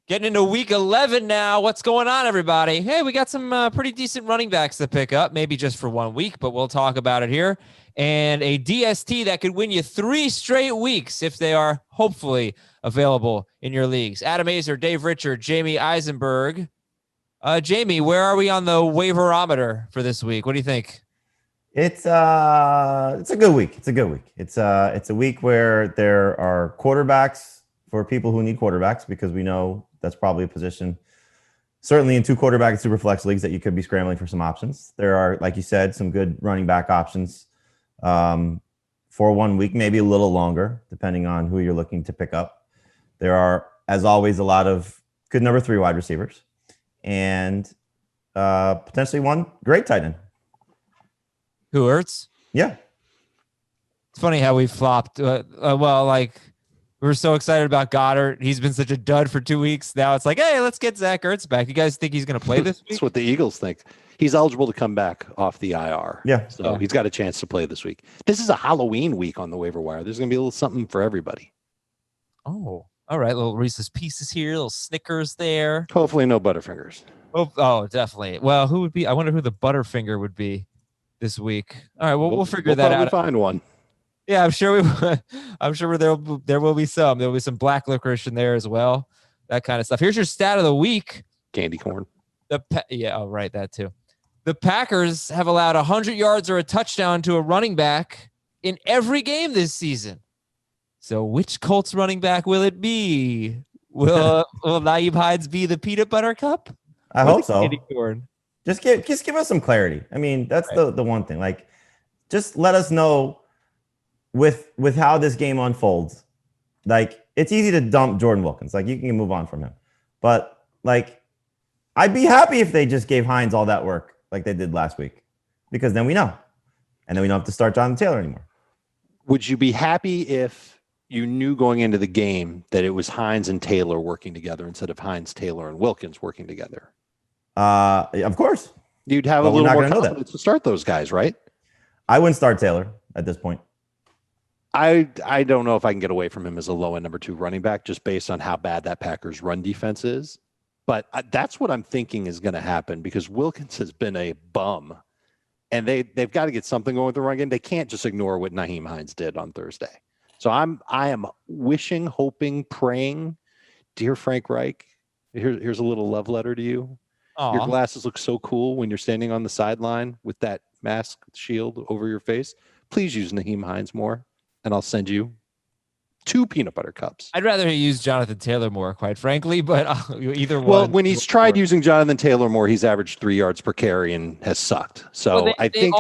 Getting into week 11 now. What's going on, everybody? Hey, we got some pretty decent running backs to pick up, maybe just for 1 week, but we'll talk about it here. And a DST that could win you 3 straight weeks if they are hopefully available in your leagues. Adam Azer, Dave Richard, Jamie Eisenberg. Jamie, where are we on the waiverometer for this week? What do you think? It's a good week. It's a week where there are quarterbacks for people who need quarterbacks, because we know that's probably a position, certainly in 2 quarterback and super flex leagues, that you could be scrambling for some options. There are, like you said, some good running back options for 1 week, maybe a little longer, depending on who you're looking to pick up. There are, as always, a lot of good number 3 wide receivers and potentially one great tight end. Who hurts? Yeah. It's funny how we flopped. We were so excited about Goddard. He's been such a dud for 2 weeks. Now it's like, hey, let's get Zach Ertz back. You guys think he's going to play this week? That's what the Eagles think. He's eligible to come back off the IR. Yeah. So he's got a chance to play this week. This is a Halloween week on the waiver wire. There's going to be a little something for everybody. Oh, all right. Little Reese's Pieces here, little Snickers there. Hopefully no Butterfingers. Oh, definitely. Well, who would be? I wonder who the Butterfinger would be this week. All right, we'll figure that out. Find one. Yeah, I'm sure there will be some. There will be some black licorice in there as well. That kind of stuff. Here's your stat of the week. Candy corn. That too. The Packers have allowed 100 yards or a touchdown to a running back in every game this season. So which Colts running back will it be? Will Naeem Hines be the peanut butter cup? I hope so. Candy corn? Just give us some clarity. I mean, that's right. the one thing. Like, just let us know with how this game unfolds. Like, it's easy to dump Jordan Wilkins. Like, you can move on from him. But, like, I'd be happy if they just gave Hines all that work like they did last week, because then we know. And then we don't have to start Jonathan Taylor anymore. Would you be happy if you knew going into the game that it was Hines and Taylor working together instead of Hines, Taylor, and Wilkins working together? Of course. You'd have a little more confidence to start those guys, right? I wouldn't start Taylor at this point. I don't know if I can get away from him as a low-end number 2 running back just based on how bad that Packers run defense is. But that's what I'm thinking is going to happen, because Wilkins has been a bum. And they've got to get something going with the run game. They can't just ignore what Naeem Hines did on Thursday. So I am wishing, hoping, praying, dear Frank Reich, here's a little love letter to you. Aww. Your glasses look so cool when you're standing on the sideline with that mask shield over your face. Please use Naeem Hines more, and I'll send you 2 peanut butter cups. I'd rather he use Jonathan Taylor more, quite frankly, but either one. Well, when he's tried using Jonathan Taylor more, he's averaged 3 yards per carry and has sucked. So I think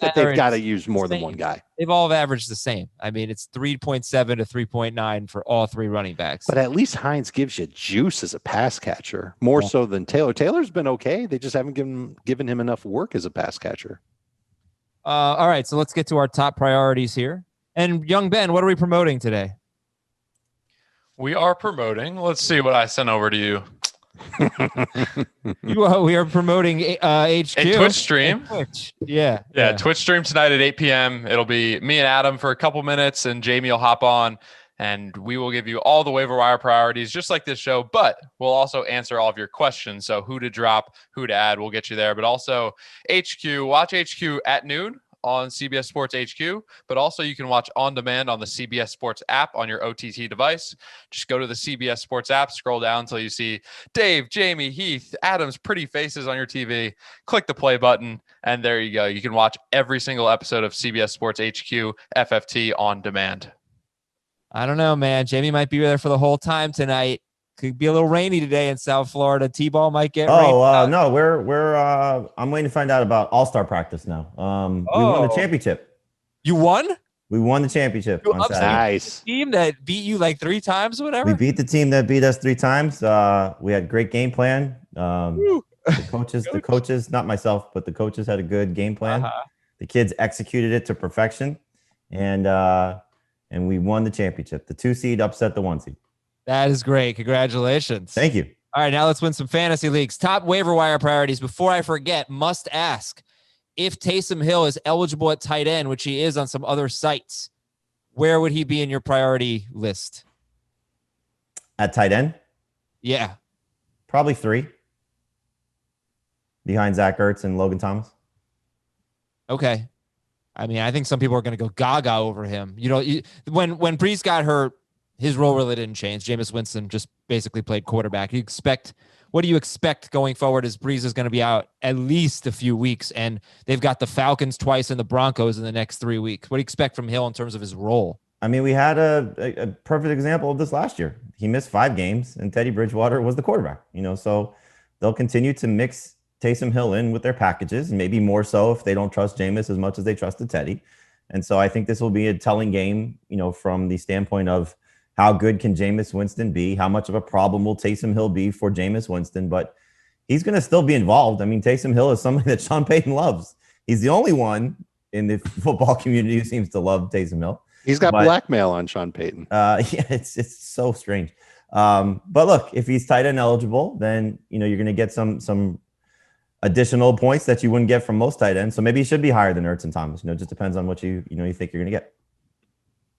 that they've got to use more than one guy. They've all averaged the same. I mean, it's 3.7 to 3.9 for all 3 running backs. But at least Hines gives you juice as a pass catcher, more so than Taylor. Taylor's been okay. They just haven't given him enough work as a pass catcher. All right, so let's get to our top priorities here. And young Ben, what are we promoting today? We are promoting. Let's see what I sent over to you. We are promoting HQ. A Twitch stream. Twitch. Yeah, Twitch stream tonight at 8 p.m. It'll be me and Adam for a couple minutes, and Jamie will hop on, and we will give you all the waiver wire priorities, just like this show, but we'll also answer all of your questions. So who to drop, who to add, we'll get you there. But also HQ, watch HQ at noon on CBS Sports HQ, but also you can watch on demand on the CBS Sports app on your OTT device. Just go to the CBS Sports app, scroll down until you see Dave, Jamie, Heath, Adam's pretty faces on your TV. Click the play button, and there you go. You can watch every single episode of CBS Sports HQ FFT on demand. I don't know, man. Jamie might be there for the whole time tonight. Could be a little rainy today in South Florida. T-ball might get rained. No, we're I'm waiting to find out about All-Star practice now. We won the championship. You won? We won the championship on Saturday. Nice. Team that beat you like 3 times or whatever? We beat the team that beat us 3 times. We had great game plan. The coaches, not myself, but the coaches had a good game plan. The kids executed it to perfection, and we won the championship. The 2 seed upset the 1 seed. That is great. Congratulations. Thank you. All right, now let's win some fantasy leagues. Top waiver wire priorities. Before I forget, must ask, if Taysom Hill is eligible at tight end, which he is on some other sites, where would he be in your priority list? At tight end? Yeah. Probably 3 behind Zach Ertz and Logan Thomas. Okay. I mean, I think some people are going to go gaga over him. When Brees got hurt, his role really didn't change. Jameis Winston just basically played quarterback. What do you expect going forward as Brees is going to be out at least a few weeks, and they've got the Falcons twice and the Broncos in the next 3 weeks? What do you expect from Hill in terms of his role? I mean, we had a perfect example of this last year. He missed 5 games, and Teddy Bridgewater was the quarterback. So they'll continue to mix Taysom Hill in with their packages, and maybe more so if they don't trust Jameis as much as they trusted Teddy. And so I think this will be a telling game, from the standpoint of how good can Jameis Winston be? How much of a problem will Taysom Hill be for Jameis Winston? But he's going to still be involved. I mean, Taysom Hill is somebody that Sean Payton loves. He's the only one in the football community who seems to love Taysom Hill. He's got blackmail on Sean Payton. Yeah, it's so strange. But look, if he's tight end eligible, then you're going to get some additional points that you wouldn't get from most tight ends. So maybe he should be higher than Ertz and Thomas. It just depends on what you think you're going to get.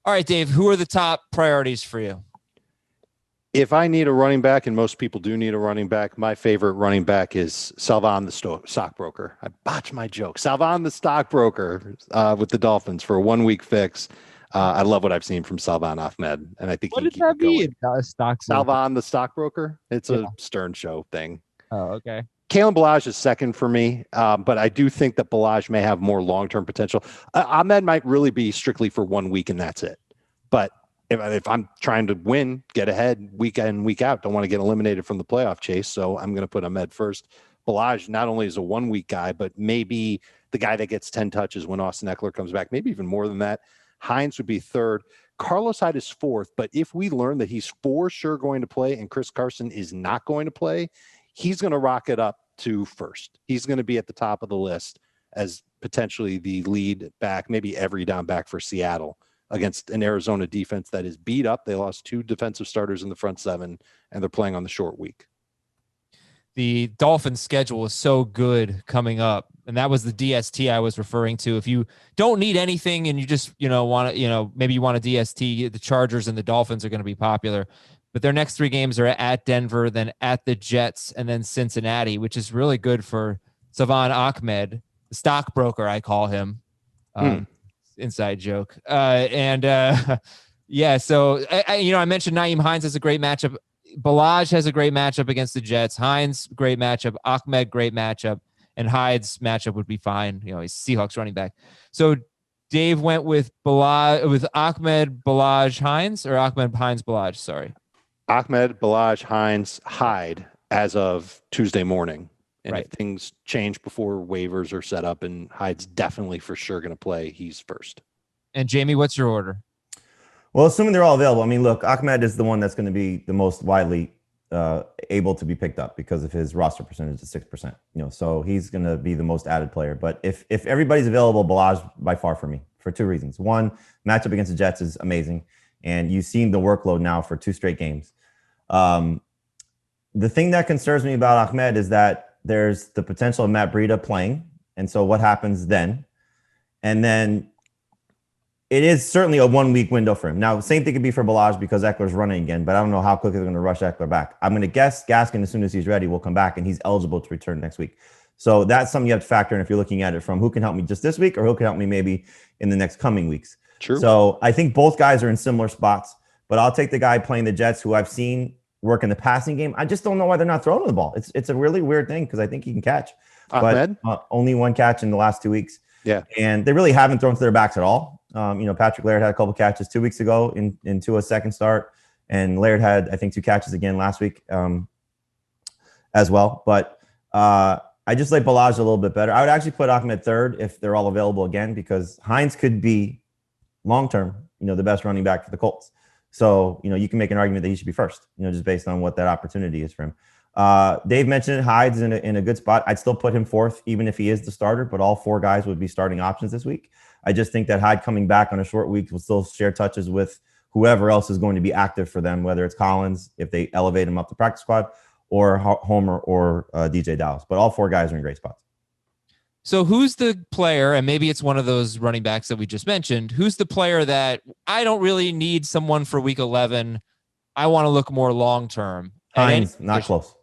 All right, Dave, who are the top priorities for you? If I need a running back, and most people do need a running back, my favorite running back is Salvon the stockbroker. I botched my joke. Salvon the stockbroker with the Dolphins for a 1-week fix. I love what I've seen from Salvon Ahmed, and I think what does that mean? Salvon the stockbroker. It's a Stern Show thing. Oh, okay. Kalen Ballage is second for me, but I do think that Ballage may have more long-term potential. Ahmed might really be strictly for 1 week, and that's it. But if I'm trying to win, get ahead week in, week out, don't want to get eliminated from the playoff chase, so I'm going to put Ahmed first. Ballage not only is a 1-week guy, but maybe the guy that gets 10 touches when Austin Eckler comes back, maybe even more than that. Hines would be third. Carlos Hyde is fourth, but if we learn that he's for sure going to play and Chris Carson is not going to play, he's going to rocket up to first. He's going to be at the top of the list as potentially the lead back, maybe every down back for Seattle against an Arizona defense that is beat up. They lost 2 defensive starters in the front 7, and they're playing on the short week. The Dolphins schedule is so good coming up, and that was the DST I was referring to. If you don't need anything and you just, want to, maybe you want a DST, the Chargers and the Dolphins are going to be popular. But their next 3 games are at Denver, then at the Jets, and then Cincinnati, which is really good for Salvon Ahmed, the stockbroker, I call him. Inside joke. So I mentioned Nyheim Hines has a great matchup. Ballage has a great matchup against the Jets. Hines, great matchup. Ahmed, great matchup. And Hyde's matchup would be fine. He's Seahawks running back. So Dave went with Ahmed, Ballage, Hines, or Ahmed, Hines, Ballage. Sorry. Ahmed, Ballage, Hines, Hyde as of Tuesday morning. And right. If things change before waivers are set up and Hyde's definitely for sure going to play, he's first. And Jamie, what's your order? Well, assuming they're all available, I mean, look, Ahmed is the one that's going to be the most widely able to be picked up because of his roster percentage is 6%. So he's going to be the most added player. But if everybody's available, Ballage by far for me for 2 reasons. One, matchup against the Jets is amazing. And you've seen the workload now for 2 straight games. The thing that concerns me about Ahmed is that there's the potential of Matt Breida playing. And so what happens then? And then it is certainly a 1-week window for him. Now, same thing could be for Ballage because Eckler's running again, but I don't know how quickly they're going to rush Eckler back. I'm going to guess Gaskin, as soon as he's ready, will come back and he's eligible to return next week. So that's something you have to factor in if you're looking at it from who can help me just this week or who can help me maybe in the next coming weeks. True. So I think both guys are in similar spots, but I'll take the guy playing the Jets who I've seen work in the passing game. I just don't know why they're not throwing the ball. It's a really weird thing because I think he can catch. Ahmed? But only 1 catch in the last 2 weeks. Yeah. And they really haven't thrown to their backs at all. Patrick Laird had a couple catches 2 weeks ago into a second start. And Laird had, I think, 2 catches again last week as well. But I just like Ballage a little bit better. I would actually put Ahmed third if they're all available again because Hines could be long-term, the best running back for the Colts. So, you can make an argument that he should be first, just based on what that opportunity is for him. Dave mentioned it. Hyde's in a good spot. I'd still put him fourth, even if he is the starter, but all 4 guys would be starting options this week. I just think that Hyde coming back on a short week will still share touches with whoever else is going to be active for them, whether it's Collins, if they elevate him up the practice squad, or Homer or DJ Dallas. But all 4 guys are in great spots. So who's the player, and maybe it's one of those running backs that we just mentioned, who's the player that I don't really need someone for week 11. I want to look more long-term. Hines, not close.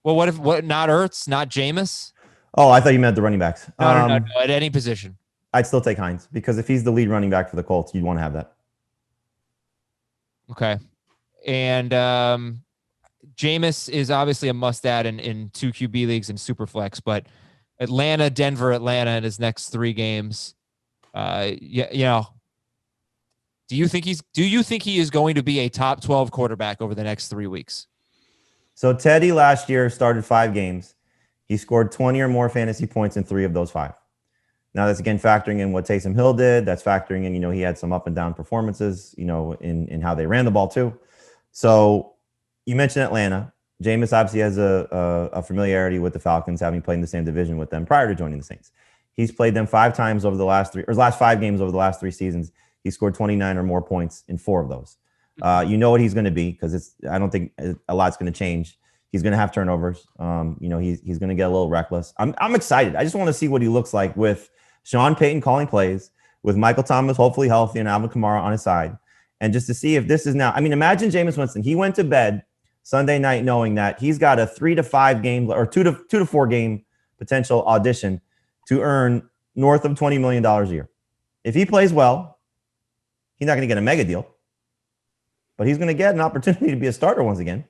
Well, what not Ertz, not Jameis? Oh, I thought you meant the running backs. No, at any position. I'd still take Hines because if he's the lead running back for the Colts, you'd want to have that. Okay. And Jameis is obviously a must-add in 2 QB leagues and Superflex, but Atlanta, Denver, Atlanta in his next 3 games. Do you think he is going to be a top 12 quarterback over the next 3 weeks? So Teddy last year started 5 games. He scored 20 or more fantasy points in 3 of those 5. Now that's again factoring in what Taysom Hill did. That's factoring in, he had some up and down performances, in how they ran the ball too. So you mentioned Atlanta. Jameis obviously has a familiarity with the Falcons, having played in the same division with them prior to joining the Saints. He's played them 5 times over the last 5 games over the last 3 seasons. He scored 29 or more points in 4 of those. You know what he's going to be because I don't think a lot's going to change. He's going to have turnovers. He's going to get a little reckless. I'm excited. I just want to see what he looks like with Sean Payton calling plays, with Michael Thomas hopefully healthy and Alvin Kamara on his side, and just to see if this is now. I mean, imagine Jameis Winston. He went to bed Sunday night knowing that he's got a 3 to 5 game or 2 to 4 game potential audition to earn north of $20 million a year. If he plays well, he's not going to get a mega deal, but he's going to get an opportunity to be a starter once again.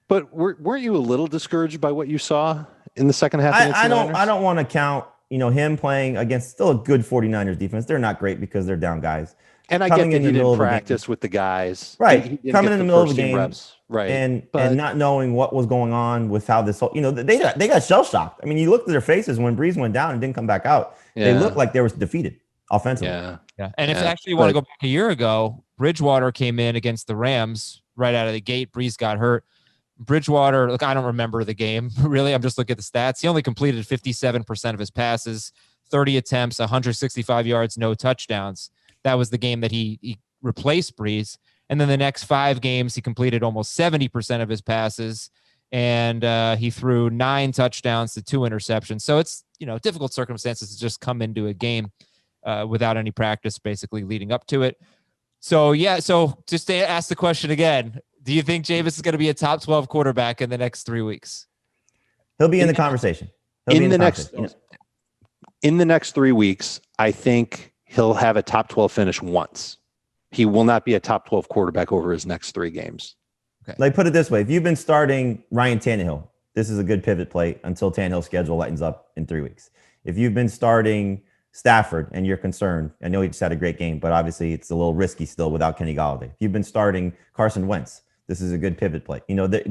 But weren't you a little discouraged by what you saw in the second half? I don't want to count, him playing against still a good 49ers defense. They're not great because they're down guys. And I get that he didn't practice with the guys. Right. Coming in the middle of the game. Reps. Right. And not knowing what was going on with how this whole, they got shell shocked. I mean, you looked at their faces when Breeze went down and didn't come back out. Yeah. They looked like they were defeated offensively. Yeah. And if actually you want to go back a year ago, Bridgewater came in against the Rams right out of the gate. Breeze got hurt. Bridgewater, look, I don't remember the game. Really, I'm just looking at the stats. He only completed 57% of his passes, 30 attempts, 165 yards, no touchdowns. That was the game that he replaced Breeze. And then the next 5 games, he completed almost 70% of his passes, and he threw 9 touchdowns to 2 interceptions. So it's, difficult circumstances to just come into a game without any practice, basically leading up to it. So just to ask the question again, do you think Jameis is going to be a top 12 quarterback in the next 3 weeks? He'll be in the conversation. In the next 3 weeks, I think he'll have a top 12 finish once. He will not be a top 12 quarterback over his next 3 games. Okay. Like, put it this way. If you've been starting Ryan Tannehill, this is a good pivot play until Tannehill's schedule lightens up in 3 weeks. If you've been starting Stafford and you're concerned, I know he just had a great game, but obviously it's a little risky still without Kenny Golladay. If you've been starting Carson Wentz, this is a good pivot play.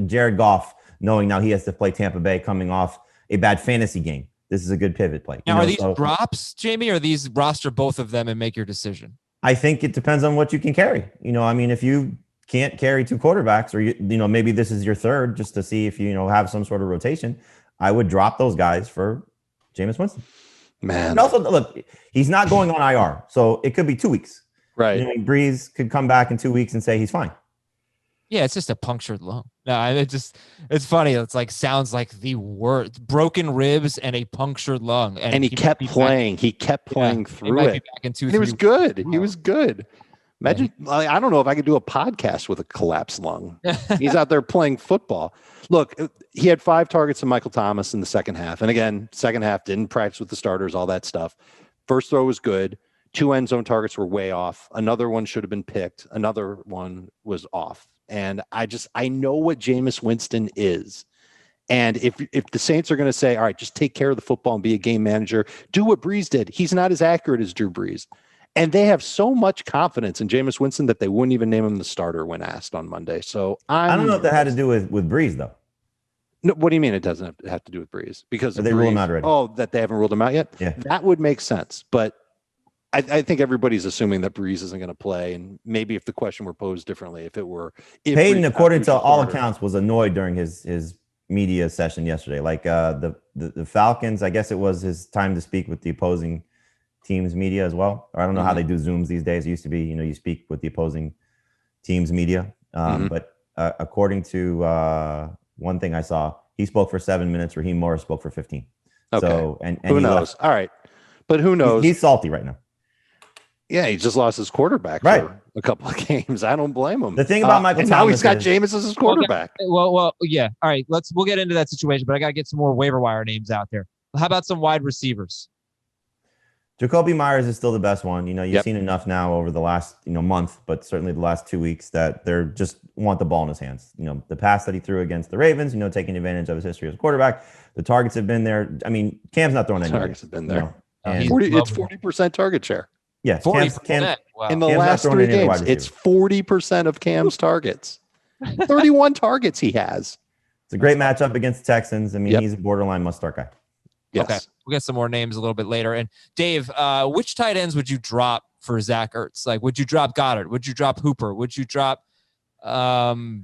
Jared Goff, knowing now he has to play Tampa Bay coming off a bad fantasy game. This is a good pivot play. Now, are these drops, Jamie, or are these roster both of them and make your decision? I think it depends on what you can carry. If you can't carry 2 quarterbacks or, maybe this is your third just to see if have some sort of rotation, I would drop those guys for Jameis Winston. Man. And also, look, he's not going on IR, so it could be 2 weeks. Right. Breeze could come back in 2 weeks and say he's fine. Yeah, it's just a punctured lung. No, it's funny. It's like sounds like the word broken ribs and a punctured lung. And he kept playing. He kept playing through it. He was good. He was good. Imagine, I don't know if I could do a podcast with a collapsed lung. He's out there playing football. Look, he had 5 targets to Michael Thomas in the second half. And again, second half, didn't practice with the starters, all that stuff. First throw was good. 2 end zone targets were way off. Another one should have been picked. Another one was off. And I know what Jameis Winston is. And if the Saints are going to say, all right, just take care of the football and be a game manager, do what Breeze did. He's not as accurate as Drew Brees. And they have so much confidence in Jameis Winston that they wouldn't even name him the starter when asked on Monday. So I don't know if that had to do with Breeze, though. No, what do you mean it doesn't have to do with Breeze? Because they ruled him out already. Oh, that they haven't ruled him out yet? Yeah. That would make sense. But I think everybody's assuming that Breeze isn't going to play. And maybe if the question were posed differently, if Payton, according to all accounts, was annoyed during his media session yesterday. Like the Falcons, I guess it was his time to speak with the opposing team's media as well. Or I don't know how they do Zooms these days. It used to be, you speak with the opposing team's media. But according to one thing I saw, he spoke for 7 minutes. Raheem Morris spoke for 15. Okay. So, and who knows? All right. But who knows? He's salty right now. Yeah, he just lost his quarterback for a couple of games. I don't blame him. The thing about Michael and Thomas now he's got is, Jameis as his quarterback. Okay. Well, yeah. All right, we'll get into that situation, but I got to get some more waiver wire names out there. How about some wide receivers? Jacoby Myers is still the best one. You've seen enough now over the last month, but certainly the last 2 weeks that they're just want the ball in his hands. The pass that he threw against the Ravens, taking advantage of his history as a quarterback. The targets have been there. I mean, Cam's not throwing any targets have been there. And it's 40% target share. Yes, 40%. Wow. In the last 3 games, it's 40% of Cam's targets. 31 targets he has. It's a great matchup against the Texans. I mean, he's a borderline must-start guy. Yes. Okay, we'll get some more names a little bit later. And Dave, which tight ends would you drop for Zach Ertz? Like, would you drop Goddard? Would you drop Hooper? Would you drop Jonnu?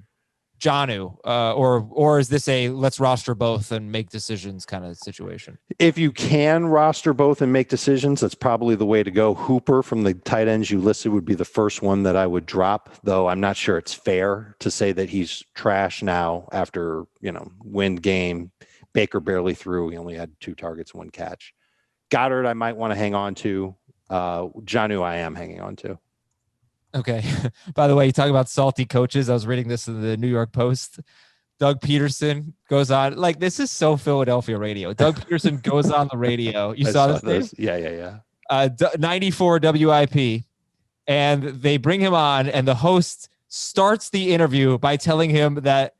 Or is this a let's roster both and make decisions kind of situation? If you can roster both and make decisions, that's probably the way to go. Hooper from the tight ends you listed would be the first one that I would drop, though I'm not sure it's fair to say that he's trash now after, win game. Baker barely threw. He only had 2 targets, 1 catch. Goddard, I might want to hang on to. Jonnu, I am hanging on to. Okay. By the way, you talk about salty coaches. I was reading this in the New York Post. Doug Peterson goes on. Like, this is so Philadelphia radio. Doug Peterson goes on the radio. You saw this? Yeah. 94 WIP. And they bring him on, and the host starts the interview by telling him that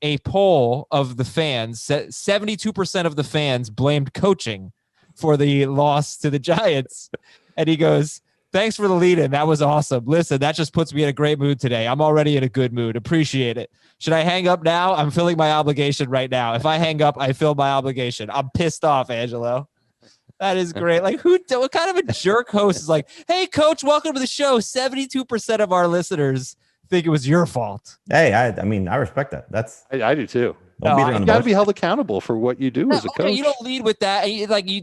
a poll of the fans, 72% of the fans blamed coaching for the loss to the Giants. And he goes, thanks for the lead-in. That was awesome. Listen, that just puts me in a great mood today. I'm already in a good mood. Appreciate it. Should I hang up now? I'm filling my obligation right now. If I hang up, I fill my obligation. I'm pissed off, Angelo. That is great. Like, what kind of a jerk host is like, hey, coach, welcome to the show. 72% of our listeners think it was your fault. Hey, I respect that. I do too. You got to be held accountable for what you do as a coach. You don't lead with that.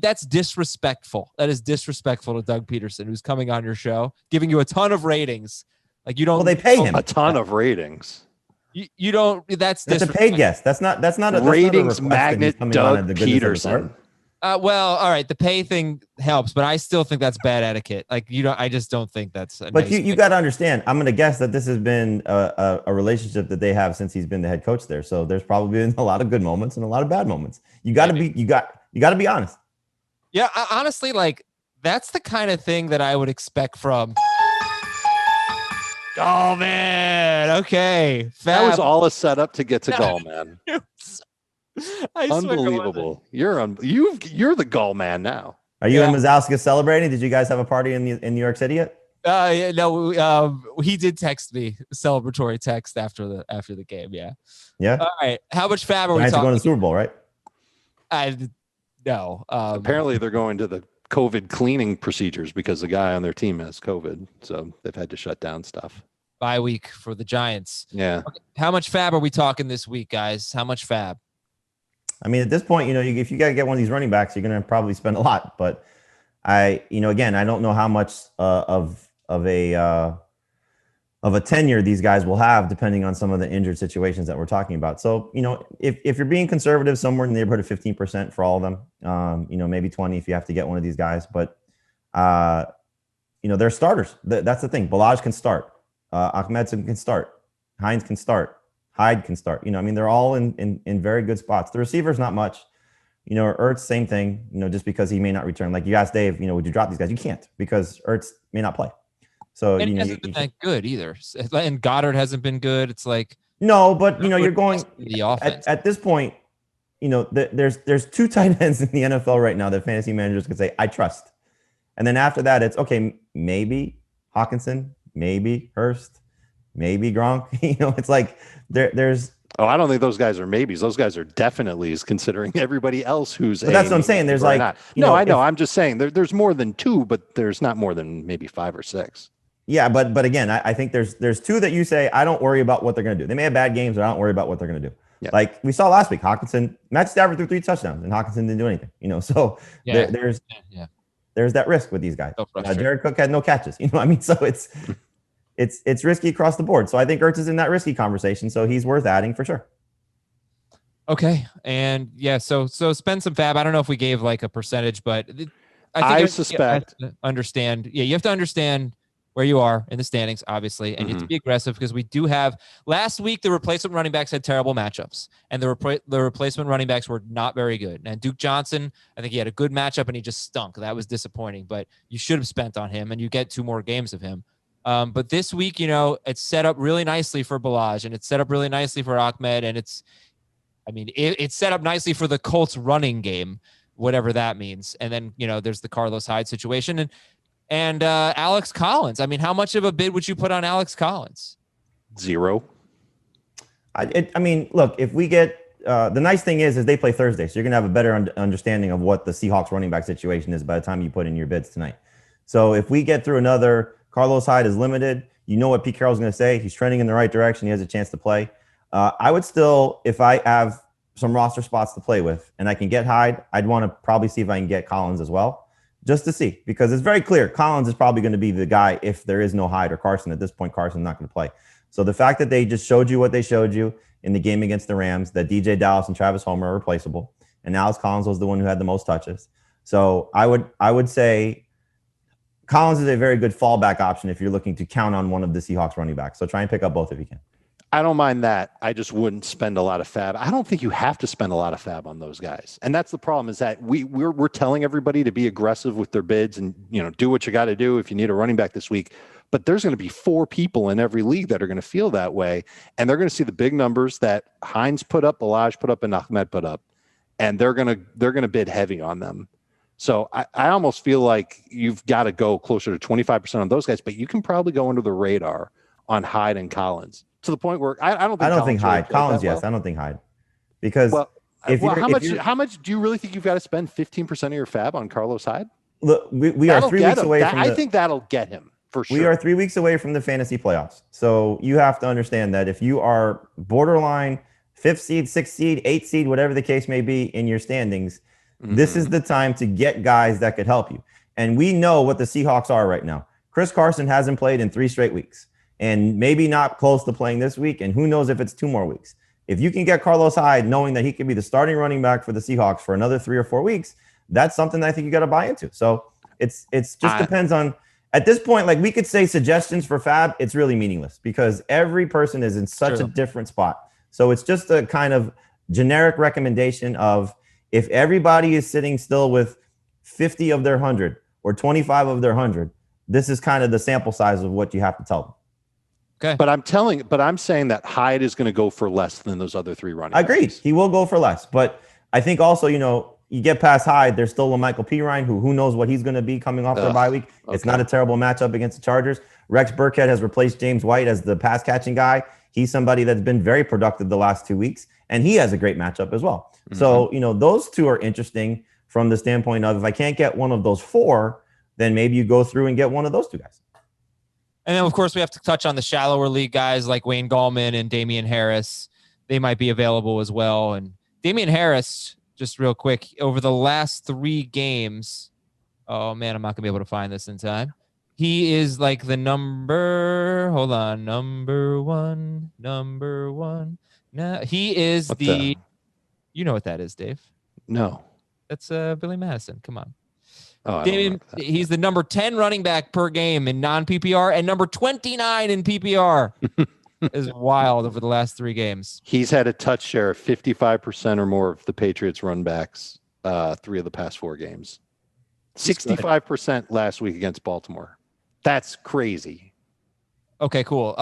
That's disrespectful. That is disrespectful to Doug Peterson, who's coming on your show, giving you a ton of ratings. Like, you don't. Well, they pay him a ton of ratings. You don't. That's a paid guest. That's not a ratings magnet. Doug Peterson. Well, all right. The pay thing helps, but I still think that's bad etiquette. Like, I just don't think that's. But you got to understand. I'm going to guess that this has been a relationship that they have since he's been the head coach there. So there's probably been a lot of good moments and a lot of bad moments. You got to be honest. Yeah, honestly, like, that's the kind of thing that I would expect from. Oh man, okay. That was all a setup to get to Gall Man. Unbelievable. You're the Gall Man now. Are you and Mazowska celebrating? Did you guys have a party in New York City yet? No. He did text me a celebratory text after the game. Yeah. All right. How much FAAB are we talking? Going to the Super Bowl, right? No. Apparently, they're going to the COVID cleaning procedures because the guy on their team has COVID, so they've had to shut down stuff. Bye week for the Giants. Yeah. Okay. How much FAAB are we talking this week, guys? How much FAAB? I mean, at this point, if you got to get one of these running backs, you're going to probably spend a lot. But again, I don't know how much of a tenure these guys will have, depending on some of the injured situations that we're talking about. So, if you're being conservative, somewhere in the neighborhood of 15% for all of them, maybe 20 if you have to get one of these guys. But they're starters. That's the thing. Ballage can start. Ahmed can start. Hines can start. Hyde can start. They're all in very good spots. The receivers, not much. Ertz, same thing. Just because he may not return. Like you asked Dave, would you drop these guys? You can't, because Ertz may not play. So and he hasn't been that good either. And Goddard hasn't been good. It's like no, but you're going the offense at this point. There's 2 tight ends in the NFL right now that fantasy managers can say I trust, and then after that it's okay. Maybe Hawkinson, maybe Hurst, maybe Gronk. It's like there's. Oh, I don't think those guys are maybes. Those guys are definitely, considering everybody else who's. But that's what I'm saying. There's like I know. I'm just saying there's more than 2, but there's not more than maybe 5 or 6. Yeah, but again, I think there's 2 that you say I don't worry about what they're going to do. They may have bad games, but I don't worry about what they're going to do. Yeah. Like we saw last week, Hawkinson, Matt Stafford threw 3 touchdowns, and Hawkinson didn't do anything. So there's that risk with these guys. So Jared Cook had no catches. So it's risky across the board. So I think Ertz is in that risky conversation. So he's worth adding for sure. Okay, and so spend some FAAB. I don't know if we gave like a percentage, but I suspect. You have to understand. Yeah, you have to understand where you are in the standings, obviously, and you have to be aggressive because we do have. Last week, the replacement running backs had terrible matchups, and the replacement running backs were not very good. And Duke Johnson, I think he had a good matchup, and he just stunk. That was disappointing, but you should have spent on him, and you get 2 more games of him. But this week, it's set up really nicely for Ballage, and it's set up really nicely for Ahmed, and it's set up nicely for the Colts running game, whatever that means. And then, there's the Carlos Hyde situation and Alex Collins. I mean, how much of a bid would you put on Alex Collins? 0. Look, if we get the nice thing is they play Thursday, so you're gonna have a better understanding of what the Seahawks running back situation is by the time you put in your bids tonight. So if we get through another Carlos Hyde is limited, you know what Pete Carroll's going to say. He's trending in the right direction. He has a chance to play. I would still, if I have some roster spots to play with and I can get Hyde, I'd want to probably see if I can get Collins as well, just to see, because it's very clear Collins is probably going to be the guy if there is no Hyde or Carson. At this point, Carson's not going to play. So the fact that they just showed you what they showed you in the game against the Rams, that DJ Dallas and Travis Homer are replaceable, and Alex Collins was the one who had the most touches. So I would say Collins is a very good fallback option if you're looking to count on one of the Seahawks running backs. So try and pick up both if you can. I don't mind that. I just wouldn't spend a lot of FAAB. I don't think you have to spend a lot of FAAB on those guys. And that's the problem, is that we're telling everybody to be aggressive with their bids and, do what you got to do if you need a running back this week. But there's going to be 4 people in every league that are going to feel that way. And they're going to see the big numbers that Hines put up, Ballage put up, and Ahmed put up. And they're going to bid heavy on them. So I almost feel like you've got to go closer to 25% on those guys, but you can probably go under the radar on Hyde and Collins to the point where I don't think Hyde. Collins, yes. I don't think Hyde. Because how much do you really think you've got to spend 15% of your FAAB on Carlos Hyde? Look, we are 3 weeks away from I think that'll get him for sure. We are 3 weeks away from the fantasy playoffs. So you have to understand that if you are borderline 5th seed, 6th seed, 8th seed, whatever the case may be in your standings, this is the time to get guys that could help you. And we know what the Seahawks are right now. Chris Carson hasn't played in 3 straight weeks and maybe not close to playing this week. And who knows if it's 2 more weeks. If you can get Carlos Hyde, knowing that he could be the starting running back for the Seahawks for another 3 or 4 weeks, that's something I think you got to buy into. So it's just depends on, at this point, like we could say suggestions for FAAB, it's really meaningless because every person is in such a different spot. So it's just a kind of generic recommendation of, if everybody is sitting still with 50 of their 100 or 25 of their 100, this is kind of the sample size of what you have to tell them. Okay. But I'm saying that Hyde is going to go for less than those other 3 running backs. Agreed. He will go for less. But I think also, you get past Hyde, there's still a Michael Pittman who knows what he's going to be coming off their bye week. Okay. It's not a terrible matchup against the Chargers. Rex Burkhead has replaced James White as the pass catching guy. He's somebody that's been very productive the last 2 weeks, and he has a great matchup as well. So, those 2 are interesting from the standpoint of, if I can't get one of those 4, then maybe you go through and get one of those 2 guys. And then, of course, we have to touch on the shallower league guys like Wayne Gallman and Damian Harris. They might be available as well. And Damian Harris, just real quick, over the last 3 games, oh, man, I'm not going to be able to find this in time. He is like the number one. No, he is you know what that is, Dave? No. That's Billy Madison. Come on. Oh, Damian, he's the number 10 running back per game in non-PPR and number 29 in PPR. Is wild over the last 3 games. He's had a touch share of 55% or more of the Patriots run backs 3 of the past 4 games. 65% last week against Baltimore. That's crazy. Okay, cool.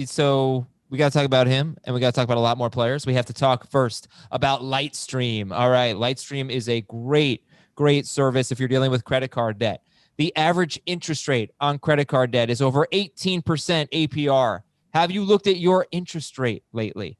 So we got to talk about him, and we got to talk about a lot more players. We have to talk first about Lightstream. All right, Lightstream is a great service if you're dealing with credit card debt. The average interest rate on credit card debt is over 18% APR. Have you looked at your interest rate lately?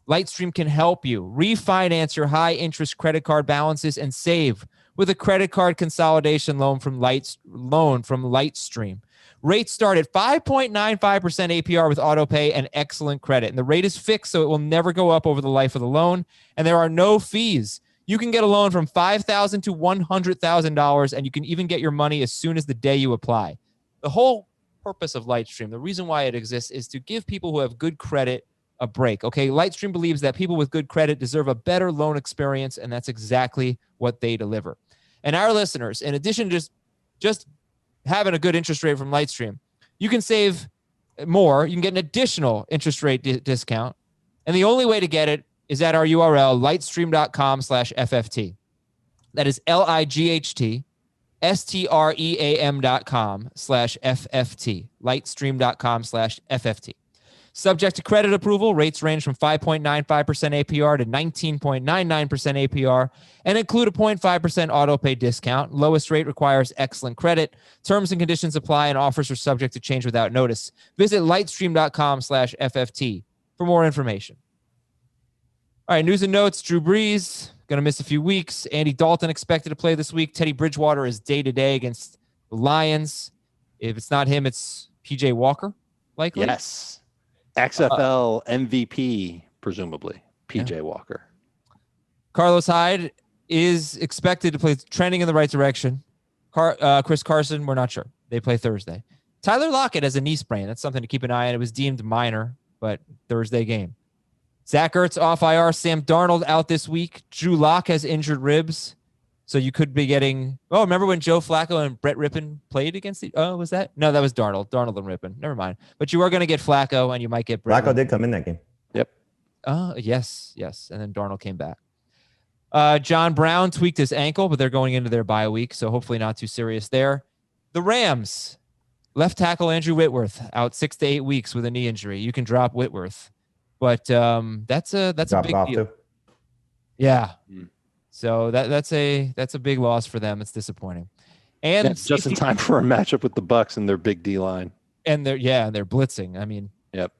Lightstream can help you refinance your high-interest credit card balances and save with a credit card consolidation loan from Lightstream. Rates start at 5.95% APR with autopay and excellent credit. And the rate is fixed, so it will never go up over the life of the loan. And there are no fees. You can get a loan from $5,000 to $100,000, and you can even get your money as soon as the day you apply. The whole purpose of Lightstream, the reason why it exists, is to give people who have good credit a break. Okay, Lightstream believes that people with good credit deserve a better loan experience, and that's exactly what they deliver. And our listeners, in addition to just having a good interest rate from Lightstream, you can save more. You can get an additional interest rate discount. And the only way to get it is at our URL, lightstream.com/FFT. That is lightstream.com/FFT. Lightstream.com/FFT. Subject to credit approval, rates range from 5.95% APR to 19.99% APR and include a 0.5% auto pay discount. Lowest rate requires excellent credit. Terms and conditions apply and offers are subject to change without notice. Visit lightstream.com/FFT for more information. All right, news and notes. Drew Brees, going to miss a few weeks. Andy Dalton expected to play this week. Teddy Bridgewater is day-to-day against the Lions. If it's not him, it's P.J. Walker, likely. Yes. XFL MVP, presumably, P.J. Yeah. Walker. Carlos Hyde is expected to play, trending in the right direction. Chris Carson, we're not sure. They play Thursday. Tyler Lockett has a knee sprain. That's something to keep an eye on. It was deemed minor, but Thursday game. Zach Ertz off IR. Sam Darnold out this week. Drew Lock has injured ribs. So you could be getting, remember when Joe Flacco and Brett Rippon played against was that? No, that was Darnold and Rippon. Never mind. But you are going to get Flacco and you might get Brett Flacco did come in that game. Yep. Yes. And then Darnold came back. John Brown tweaked his ankle, but they're going into their bye week, so hopefully not too serious there. The Rams, left tackle Andrew Whitworth out 6 to 8 weeks with a knee injury. You can drop Whitworth, but that's a big deal. Too. Yeah. So that's a big loss for them. It's disappointing. And just in time for a matchup with the Bucs and their big D line. And they're blitzing. I mean, yep.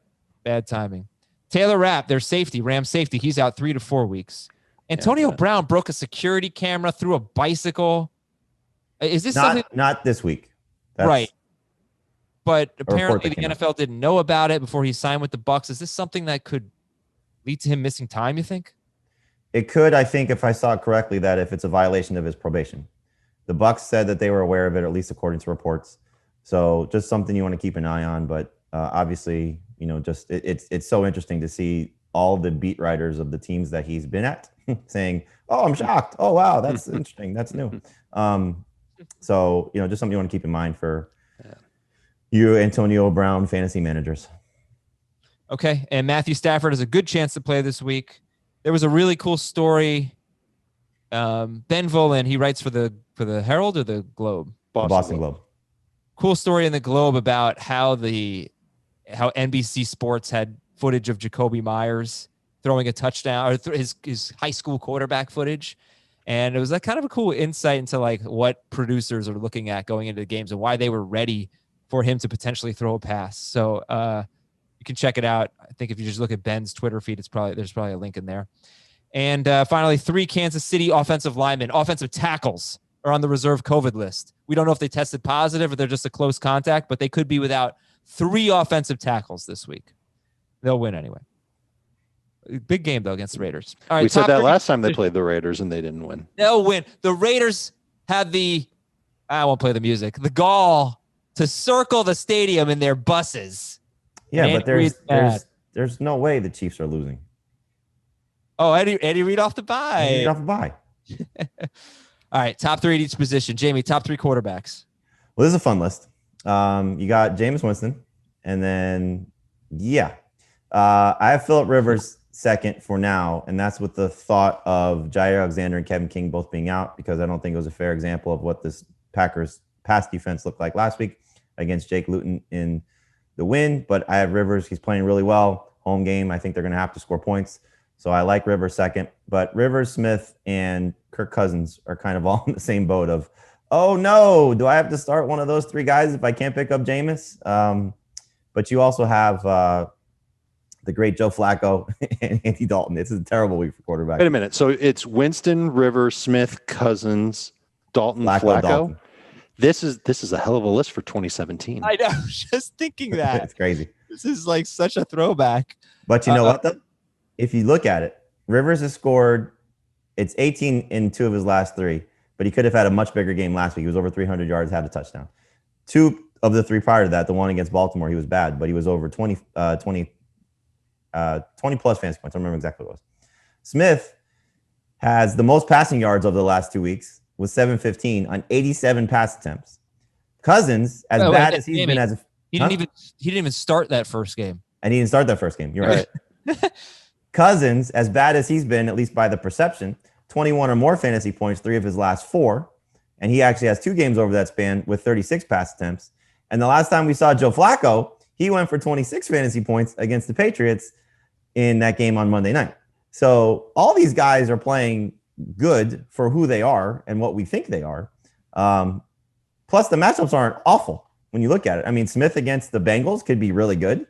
Bad timing. Taylor Rapp, their safety, Rams safety, he's out 3 to 4 weeks. Antonio Brown broke a security camera through a bicycle. Is this not this week? Right. But apparently the NFL didn't know about it before he signed with the Bucs. Is this something that could lead to him missing time, you think? It could, I think, if I saw it correctly, that if it's a violation of his probation. The Bucs said that they were aware of it, at least according to reports. So just something you want to keep an eye on. But obviously, just it's so interesting to see all the beat writers of the teams that he's been at saying, "Oh, I'm shocked. Oh, wow, that's interesting. That's new." So just something you want to keep in mind for you, Antonio Brown fantasy managers. Okay, and Matthew Stafford has a good chance to play this week. There was a really cool story. Ben Volin, he writes for the Herald or the Globe? Boston Globe. Cool story in the Globe about how NBC Sports had footage of Jacoby Myers throwing a touchdown, or his high school quarterback footage. And it was kind of a cool insight into what producers are looking at going into the games and why they were ready for him to potentially throw a pass. So you can check it out. I think if you just look at Ben's Twitter feed, there's probably a link in there. And finally, 3 Kansas City offensive tackles are on the reserve COVID list. We don't know if they tested positive or they're just a close contact, but they could be without 3 offensive tackles this week. They'll win anyway. Big game, though, against the Raiders. All right, we said that last time they played the Raiders and they didn't win. They'll win. The Raiders had I won't play the music, the gall to circle the stadium in their buses. Yeah, but there's no way the Chiefs are losing. Oh, Eddie Reed off the bye. All right, top 3 at each position. Jamie, top 3 quarterbacks. Well, this is a fun list. You got Jameis Winston, and then I have Phillip Rivers second for now, and that's with the thought of Jair Alexander and Kevin King both being out, because I don't think it was a fair example of what this Packers pass defense looked like last week against Jake Luton in the win. But I have Rivers. He's playing really well. Home game. I think they're going to have to score points. So I like Rivers second. But Rivers, Smith, and Kirk Cousins are kind of all in the same boat of, oh, no, do I have to start one of those 3 guys if I can't pick up Jameis? But you also have the great Joe Flacco and Andy Dalton. This is a terrible week for quarterback. Wait a minute. So it's Winston, Rivers, Smith, Cousins, Dalton, Flacco. Dalton. This is a hell of a list for 2017. I know. I was just thinking that. It's crazy. This is such a throwback. But you know what, though? If you look at it, Rivers has scored, it's 18 in 2 of his last 3, but he could have had a much bigger game last week. He was over 300 yards, had a touchdown. 2 of the 3 prior to that, the one against Baltimore, he was bad, but he was over 20 plus fantasy points. I don't remember exactly what it was. Smith has the most passing yards over the last 2 weeks was 715 on 87 pass attempts. Cousins, as bad as he's been as he didn't even start that first game. And he didn't start that first game. You're right. Cousins, as bad as he's been, at least by the perception, 21 or more fantasy points, 3 of his last 4. And he actually has 2 games over that span with 36 pass attempts. And the last time we saw Joe Flacco, he went for 26 fantasy points against the Patriots in that game on Monday night. So all these guys are playing good for who they are and what we think they are. Plus, the matchups aren't awful when you look at it. I mean, Smith against the Bengals could be really good.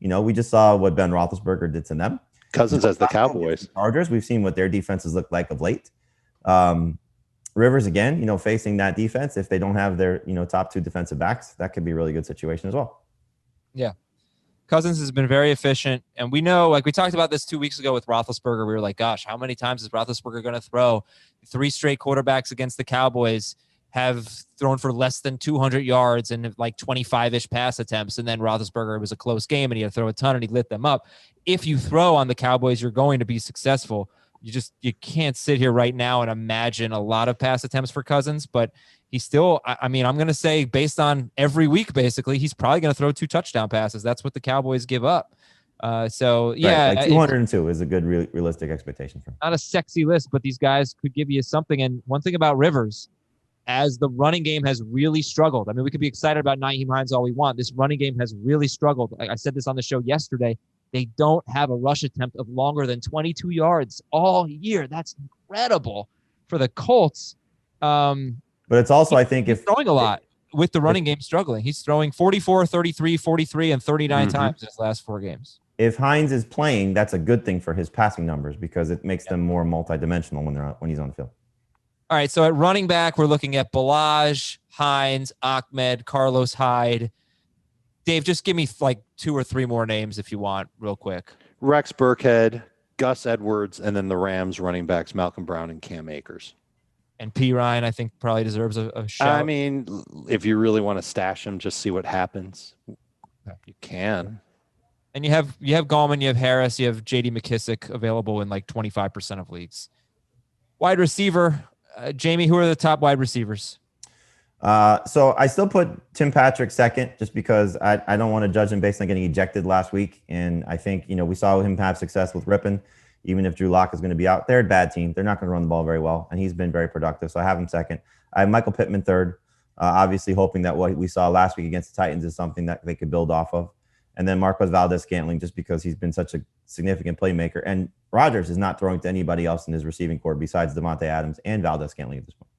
We just saw what Ben Roethlisberger did to them. Cousins as the Cowboys. Chargers, we've seen what their defenses look like of late. Rivers, again, facing that defense, if they don't have their, top 2 defensive backs, that could be a really good situation as well. Yeah. Cousins has been very efficient. And we know, like we talked about this 2 weeks ago with Roethlisberger, we were like, gosh, how many times is Roethlisberger going to throw? 3 straight quarterbacks against the Cowboys have thrown for less than 200 yards and like 25-ish pass attempts. And then Roethlisberger, it was a close game and he had to throw a ton and he lit them up. If you throw on the Cowboys, you're going to be successful. You can't sit here right now and imagine a lot of pass attempts for Cousins, but he's still, I'm going to say based on every week, basically, he's probably going to throw 2 touchdown passes. That's what the Cowboys give up. So yeah, right. Like 202 is a good realistic expectation for him. Not a sexy list, but these guys could give you something. And one thing about Rivers, as the running game has really struggled. I mean, we could be excited about Nyheim Hines all we want. This running game has really struggled. I said this on the show yesterday. They don't have a rush attempt of longer than 22 yards all year. That's incredible for the Colts. But it's also, I think, he's throwing a lot with the running game struggling. He's throwing 44, 33, 43, and 39 times in his last 4 games. If Hines is playing, that's a good thing for his passing numbers because it makes them more multidimensional when he's on the field. All right, so at running back, we're looking at Ballage, Hines, Ahmed, Carlos Hyde. Dave, just give me like 2 or 3 more names if you want, real quick. Rex Burkhead, Gus Edwards, and then the Rams running backs Malcolm Brown and Cam Akers. And P. Ryan, I think, probably deserves a shout. I mean, if you really want to stash him, just see what happens. You can. And you have Gallman, you have Harris, you have J.D. McKissick available in like 25% of leagues. Wide receiver, Jamie, who are the top wide receivers? So I still put Tim Patrick second just because I don't want to judge him based on getting ejected last week. And I think, we saw him have success with Rippon. Even if Drew Lock is going to be out, they're a bad team. They're not going to run the ball very well. And he's been very productive. So I have him second. I have Michael Pittman third, obviously hoping that what we saw last week against the Titans is something that they could build off of. And then Marquez Valdez-Scantling, just because he's been such a significant playmaker. And Rodgers is not throwing to anybody else in his receiving corps besides Devontae Adams and Valdez-Scantling at this point.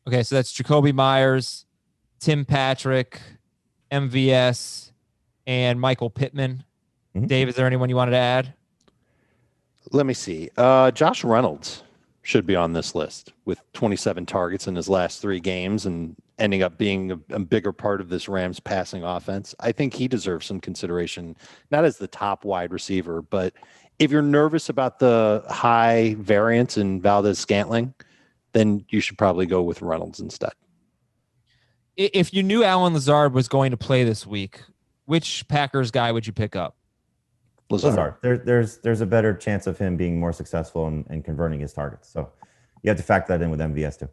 Okay, so that's Jacoby Myers, Tim Patrick, MVS, and Michael Pittman. Mm-hmm. Dave, is there anyone you wanted to add? Let me see. Josh Reynolds should be on this list with 27 targets in his last 3 games and ending up being a bigger part of this Rams passing offense. I think he deserves some consideration, not as the top wide receiver, but if you're nervous about the high variance in Valdez-Scantling, then you should probably go with Reynolds instead. If you knew Allen Lazard was going to play this week, which Packers guy would you pick up? Lazard. There's a better chance of him being more successful and converting his targets. So you have to factor that in with MVS too.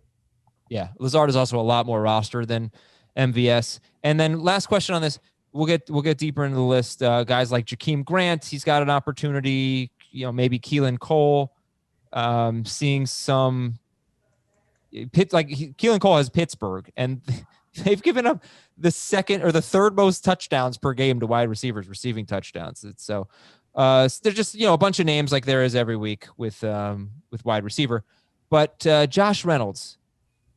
Yeah, Lazard is also a lot more roster than MVS. And then last question on this, we'll get deeper into the list. Guys like Jakeem Grant, he's got an opportunity. Maybe Keelan Cole, seeing some. Keelan Cole has Pittsburgh, and they've given up the second or the third most touchdowns per game to wide receivers receiving touchdowns. So there's just a bunch of names like there is every week with wide receiver. But Josh Reynolds,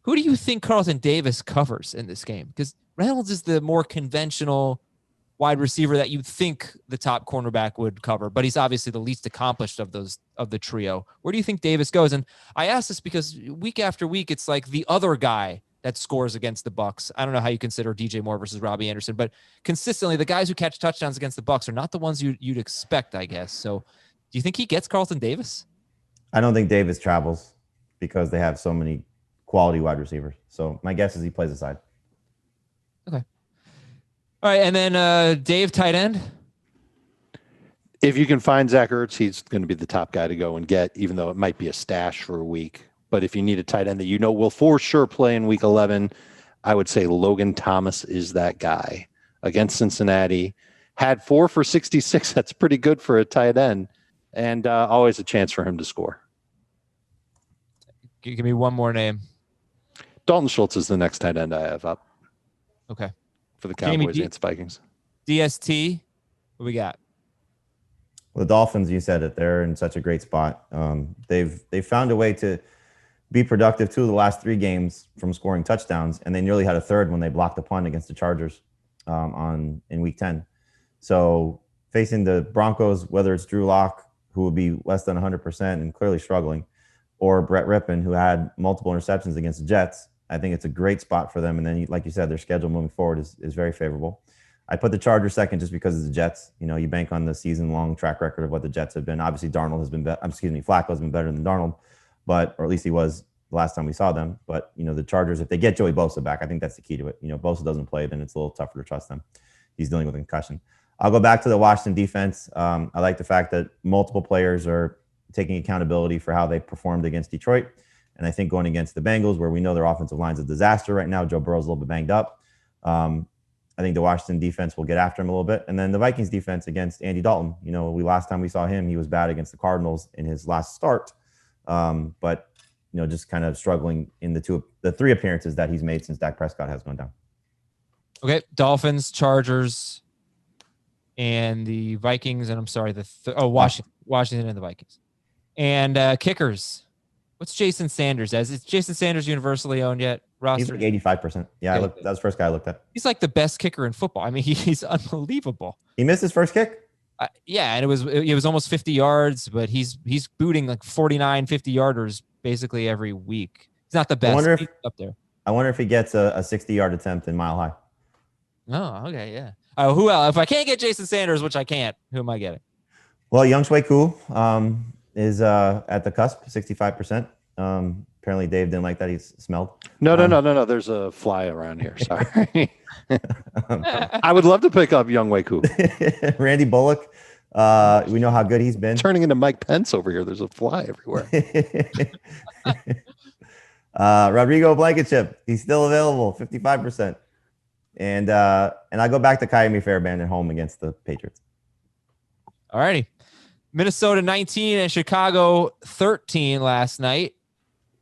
who do you think Carlton Davis covers in this game? Because Reynolds is the more conventional wide receiver that you'd think the top cornerback would cover, but he's obviously the least accomplished of the trio. Where do you think Davis goes? And I ask this because week after week, it's like the other guy that scores against the Bucs. I don't know how you consider DJ Moore versus Robbie Anderson, but consistently the guys who catch touchdowns against the Bucs are not the ones you'd expect, I guess. So do you think he gets Carlton Davis? I don't think Davis travels because they have so many quality wide receivers. So my guess is he plays aside. Okay. All right, and then Dave, tight end. If you can find Zach Ertz, he's going to be the top guy to go and get, even though it might be a stash for a week. But if you need a tight end that you know will for sure play in week 11, I would say Logan Thomas is that guy against Cincinnati. Had 4 for 66. That's pretty good for a tight end, and always a chance for him to score. Give me one more name. Dalton Schultz is the next tight end I have up. Okay. For the Cowboys against Vikings. DST, what we got? Well, the Dolphins, you said it. They're in such a great spot. They've found a way to be productive 2 of the last 3 games from scoring touchdowns, and they nearly had a third when they blocked the punt against the Chargers in week 10. So facing the Broncos, whether it's Drew Lock, who will be less than 100% and clearly struggling, or Brett Rippon, who had multiple interceptions against the Jets, I think it's a great spot for them. And then, like you said, their schedule moving forward is very favorable. I put the Chargers second just because of the Jets. You know, you bank on the season-long track record of what the Jets have been. Obviously, Flacco has been better than Darnold, or at least he was the last time we saw them. But, you know, the Chargers, if they get Joey Bosa back, I think that's the key to it. You know, Bosa doesn't play, then it's a little tougher to trust them. He's dealing with a concussion. I'll go back to the Washington defense. I like the fact that multiple players are taking accountability for how they performed against Detroit. And I think going against the Bengals, where we know their offensive line's a disaster right now, Joe Burrow's a little bit banged up. I think the Washington defense will get after him a little bit. And then the Vikings defense against Andy Dalton. You know, last time we saw him, he was bad against the Cardinals in his last start. But, you know, just kind of struggling in the 3 appearances that he's made since Dak Prescott has gone down. Okay. Dolphins, Chargers, and the Vikings. And I'm sorry, Washington and the Vikings. And kickers. What's Jason Sanders as? Is Jason Sanders universally owned yet? Roster? He's like 85%. Yeah, that was the first guy I looked at. He's like the best kicker in football. I mean, he's unbelievable. He missed his first kick? Yeah, and it was almost 50 yards, but he's booting like 49, 50-yarders basically every week. He's not the best. He's up there. I wonder if he gets a 60-yard attempt in Mile High. Oh, okay, yeah. Who else? If I can't get Jason Sanders, which I can't, who am I getting? Well, Young Shui Koo is at the cusp, 65%. Apparently Dave didn't like that. He smelled. No. There's a fly around here. Sorry. I would love to pick up Young Wei Koo. Randy Bullock. We know how good he's been. Turning into Mike Pence over here. There's a fly everywhere. Rodrigo Blankenship. He's still available, 55%. And I go back to Kyrie Fairbairn at home against the Patriots. All righty. Minnesota 19 and Chicago 13 last night.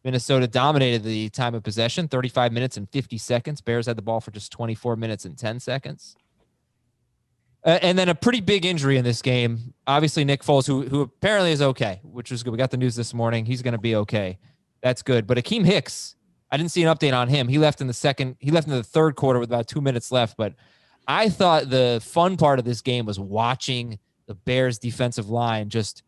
Minnesota dominated the time of possession, 35 minutes and 50 seconds. Bears had the ball for just 24 minutes and 10 seconds. And then a pretty big injury in this game. Obviously, Nick Foles, who apparently is okay, which was good. We got the news this morning. He's going to be okay. That's good. But Akeem Hicks, I didn't see an update on him. He left in the third quarter with about 2 minutes left. But I thought the fun part of this game was watching the Bears defensive line just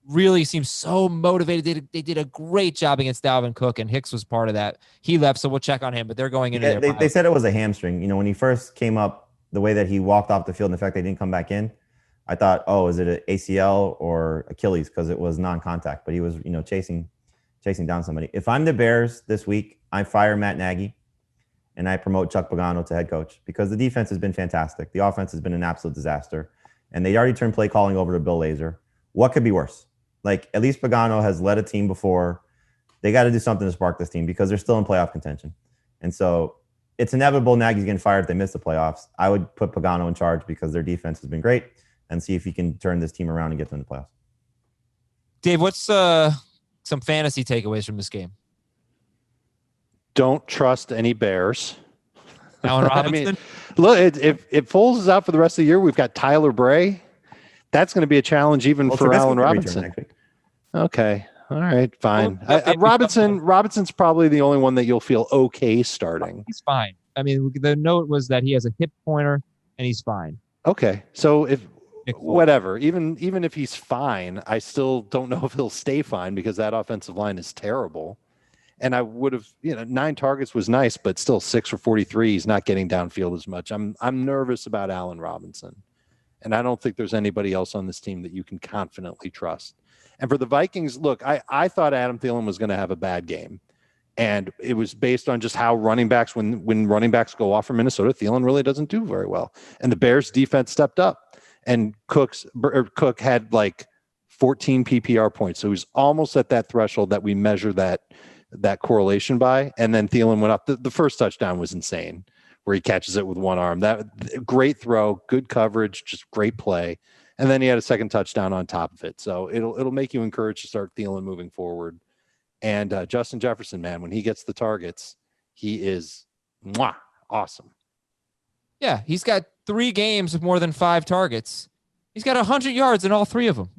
really seems so motivated. They did a great job against Dalvin Cook, and Hicks was part of that. He left, so we'll check on him, but they're going into They said it was a hamstring. You know, when he first came up, the way that he walked off the field and the fact they didn't come back in, I thought, oh, is it an ACL or Achilles? Because it was non-contact, but he was, you know, chasing down somebody. If I'm the Bears this week, I fire Matt Nagy and I promote Chuck Pagano to head coach because the defense has been fantastic. The offense has been an absolute disaster. And they already turned play calling over to Bill Lazor. What could be worse? Like, at least Pagano has led a team before. They got to do something to spark this team because they're still in playoff contention. And so it's inevitable Nagy's getting fired if they miss the playoffs. I would put Pagano in charge because their defense has been great and see if he can turn this team around and get them to the playoffs. Dave, what's some fantasy takeaways from this game? Don't trust any Bears. Allen Robinson? I mean, look, if Foles is out for the rest of the year, we've got Tyler Bray. That's going to be a challenge even for Allen Robinson. Okay. All right. Fine. Robinson's probably the only one that you'll feel okay starting. He's fine. I mean, the note was that he has a hip pointer and he's fine. Okay. So whatever, even if he's fine, I still don't know if he'll stay fine because that offensive line is terrible. And I would have, 9 targets was nice, but still 6 for 43. He's not getting downfield as much. I'm nervous about Allen Robinson. And I don't think there's anybody else on this team that you can confidently trust. And for the Vikings, look, I thought Adam Thielen was going to have a bad game. And it was based on just how running backs, when running backs go off for Minnesota, Thielen really doesn't do very well. And the Bears defense stepped up. And Cook had like 14 PPR points. So he was almost at that threshold that we measure that that correlation by. And then Thielen went up. The first touchdown was insane, where he catches it with one arm. That great throw, good coverage, just great play. And then he had a second touchdown on top of it. So it'll make you encouraged to start Thielen moving forward. And Justin Jefferson, man, when he gets the targets, he is awesome. Yeah, he's got 3 games with more than 5 targets. He's got 100 yards in all 3 of them.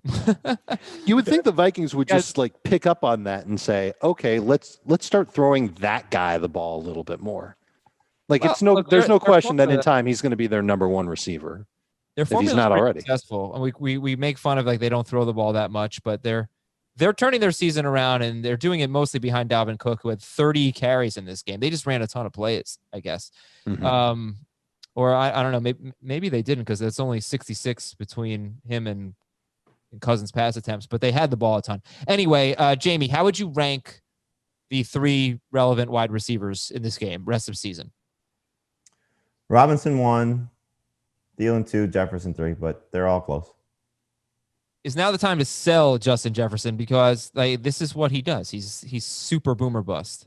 You would think the Vikings would just like pick up on that and say, okay, let's start throwing that guy the ball a little bit more. Like there's no question that in time he's going to be their number 1 receiver. Their if he's not already successful. And we make fun of like they don't throw the ball that much, but they're turning their season around, and they're doing it mostly behind Dalvin Cook, who had 30 carries in this game. They just ran a ton of plays, I guess. Mm-hmm. Or I don't know, maybe they didn't, because it's only 66 between him and Cousins' pass attempts, but they had the ball a ton. Anyway, Jamie, how would you rank the 3 relevant wide receivers in this game, rest of season? Robinson 1, Thielen 2, Jefferson 3, but they're all close. Is now the time to sell Justin Jefferson, because like this is what he does. He's super boomer bust.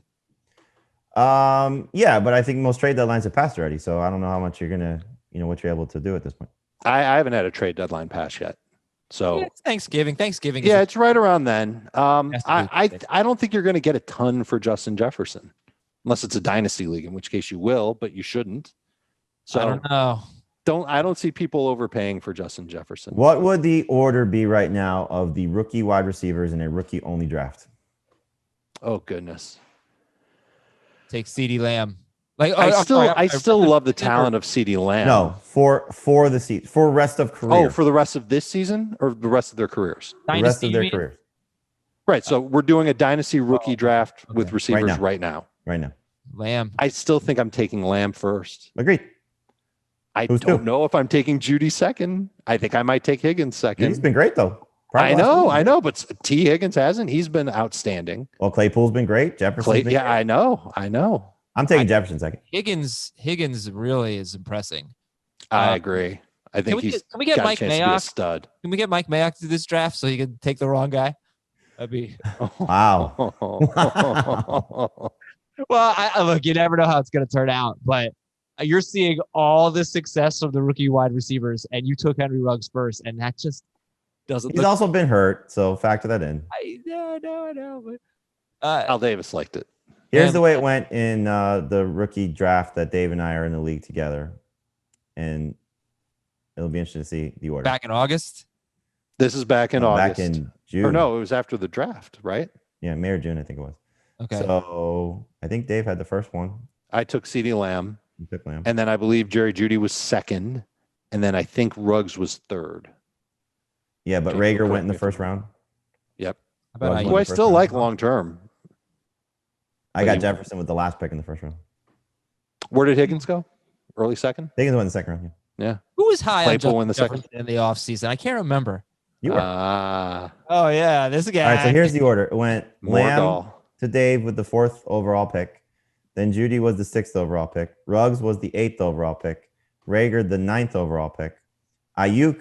Yeah, but I think most trade deadlines have passed already, so I don't know how much you're gonna, what you're able to do at this point. I haven't had a trade deadline pass yet. So it's Thanksgiving. Yeah, it's right around then. I don't think you're going to get a ton for Justin Jefferson, unless it's a dynasty league, in which case you will, but you shouldn't. So I don't know. I don't see people overpaying for Justin Jefferson. What would the order be right now of the rookie wide receivers in a rookie only draft? Oh goodness. Take CeeDee Lamb. Like I still love the talent of CeeDee Lamb. No, for rest of career. Oh, for the rest of this season or the rest of their careers? The rest of their careers. Right. So we're doing a dynasty rookie draft with receivers right now. Right now. Lamb. I still think I'm taking Lamb first. Agreed. I don't know if I'm taking Judy second. I think I might take Higgins second. He's been great though. I know, but T. Higgins hasn't. He's been outstanding. Well, Claypool's been great. Jefferson's been great. I know. I'm taking Jefferson second. Higgins really is impressing. I agree. I think can we get Mike Mayock? A stud. Can we get Mike Mayock to this draft so he can take the wrong guy? That'd be wow. Well, look, you never know how it's going to turn out, but you're seeing all the success of the rookie wide receivers, and you took Henry Ruggs first, and that just doesn't. He's also been hurt, so factor that in. I know. But Al Davis liked it. Here's the way it went in the rookie draft that Dave and I are in the league together, and it'll be interesting to see the order. Back in August. This is back in August. Back in June. Or no, it was after the draft, right? Yeah, May or June, I think it was. Okay. So I think Dave had the first one. I took CeeDee Lamb. You took Lamb. And then I believe Jerry Jeudy was second. And then I think Ruggs was third. Yeah, but Rager went in the first round. Yep. Who I still like long term. I got Jefferson with the last pick in the first round. Where did Higgins go? Early second? Higgins went in the second round. Yeah. Who was high Claypool on in the Jefferson second in the offseason? I can't remember. You were. Oh yeah, this guy. All right, so here's the order. It went Lamb Mordahl to Dave with the 4th overall pick. Then Jeudy was the 6th overall pick. Ruggs was the 8th overall pick. Rager the 9th overall pick. Ayuk,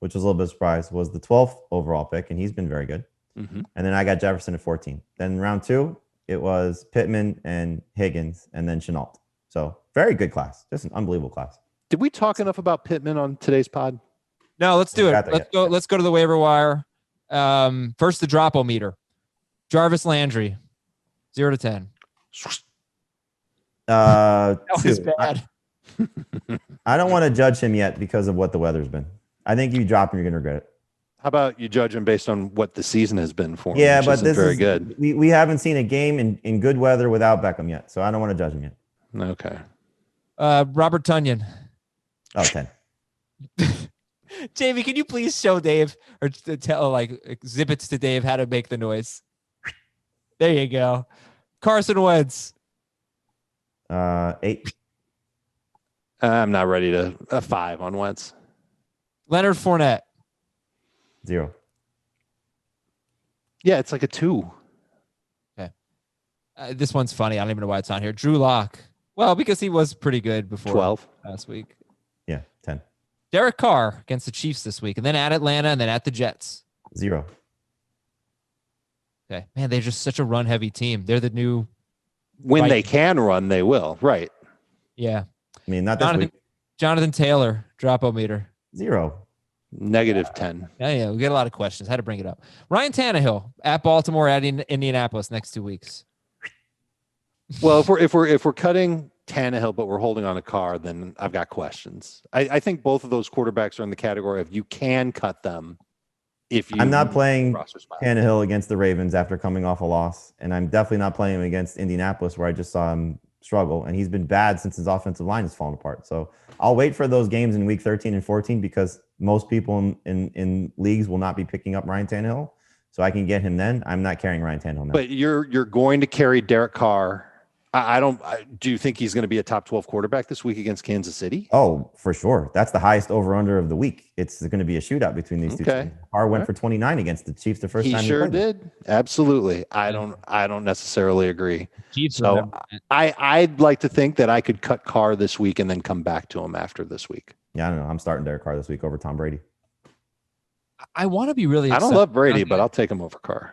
which was a little bit of a surprise, was the 12th overall pick, and he's been very good. Mm-hmm. And then I got Jefferson at 14. Then round 2, it was Pittman and Higgins, and then Chenault. So very good class. Just an unbelievable class. Did we talk enough about Pittman on today's pod? No, let's do it. Let's go to the waiver wire. First, the Dropometer. Jarvis Landry, 0 to 10. That was bad. I don't want to judge him yet because of what the weather's been. I think you drop him, you're going to regret it. How about you judge him based on what the season has been for him? Yeah, but this very is good. We haven't seen a game in good weather without Beckham yet, so I don't want to judge him yet. Okay. Robert Tonyan. Oh, 10. Jamie, can you please show Dave or tell exhibits to Dave how to make the noise? There you go. Carson Wentz. 8. I'm not ready to a 5 on Wentz. Leonard Fournette. 0. Yeah, it's like a 2. Okay. This one's funny. I don't even know why it's on here. Drew Lock. Well, because he was pretty good before 12 last week. Yeah, 10. Derek Carr against the Chiefs this week, and then at Atlanta, and then at the Jets. 0. Okay. Man, they're just such a run-heavy team. They're the new When they can run, they will. Right. Yeah. I mean, not this week. Jonathan Taylor, Dropometer. 0. -10. Yeah, we get a lot of questions. Had to bring it up. Ryan Tannehill at Baltimore, at Indianapolis next 2 weeks. Well, if we're cutting Tannehill, but we're holding on a Carr, then I've got questions. I think both of those quarterbacks are in the category of you can cut them if you. I'm not playing Tannehill against the Ravens after coming off a loss, and I'm definitely not playing him against Indianapolis, where I just saw him struggle, and he's been bad since his offensive line has fallen apart. So I'll wait for those games in week 13 and 14 because most people in leagues will not be picking up Ryan Tannehill, so I can get him then. I'm not carrying Ryan Tannehill now. But you're going to carry Derek Carr. Do you think he's going to be a top 12 quarterback this week against Kansas City? Oh, for sure. That's the highest over-under of the week. It's going to be a shootout between these two teams. Carr went for 29 against the Chiefs the first time. He sure did. Absolutely. I don't necessarily agree. So I'd like to think that I could cut Carr this week and then come back to him after this week. Yeah, I don't know. I'm starting Derek Carr this week over Tom Brady. I want to be really I don't love Brady, but I'll take him over Carr.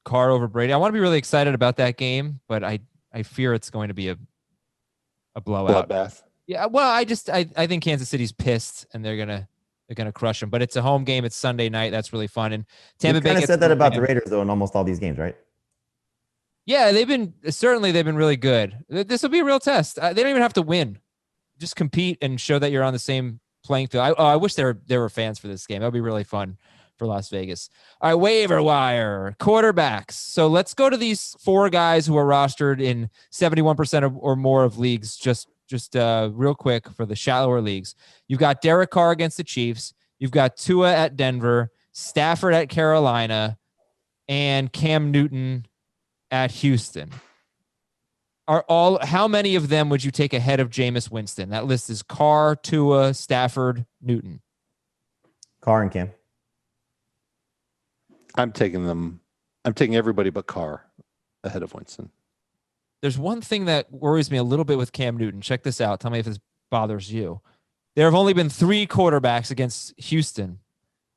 Carr over Brady. I want to be really excited about that game, but I fear it's going to be a blowout. Bloodbath. Yeah, well, I think Kansas City's pissed and they're gonna crush them. But it's a home game. It's Sunday night. That's really fun. And Tampa Bay said that about the Raiders though in almost all these games, right? Yeah, they've been really good. This will be a real test. They don't even have to win. Just compete and show that you're on the same playing field. I wish there were fans for this game. That would be really fun for Las Vegas. All right, waiver wire, quarterbacks. So let's go to these 4 guys who are rostered in 71% or more of leagues. Just real quick for the shallower leagues. You've got Derek Carr against the Chiefs. You've got Tua at Denver, Stafford at Carolina, and Cam Newton at Houston. How many of them would you take ahead of Jameis Winston? That list is Carr, Tua, Stafford, Newton. Carr and Cam. I'm taking everybody but Carr ahead of Winston. There's one thing that worries me a little bit with Cam Newton. Check this out. Tell me if this bothers you. There have only been 3 quarterbacks against Houston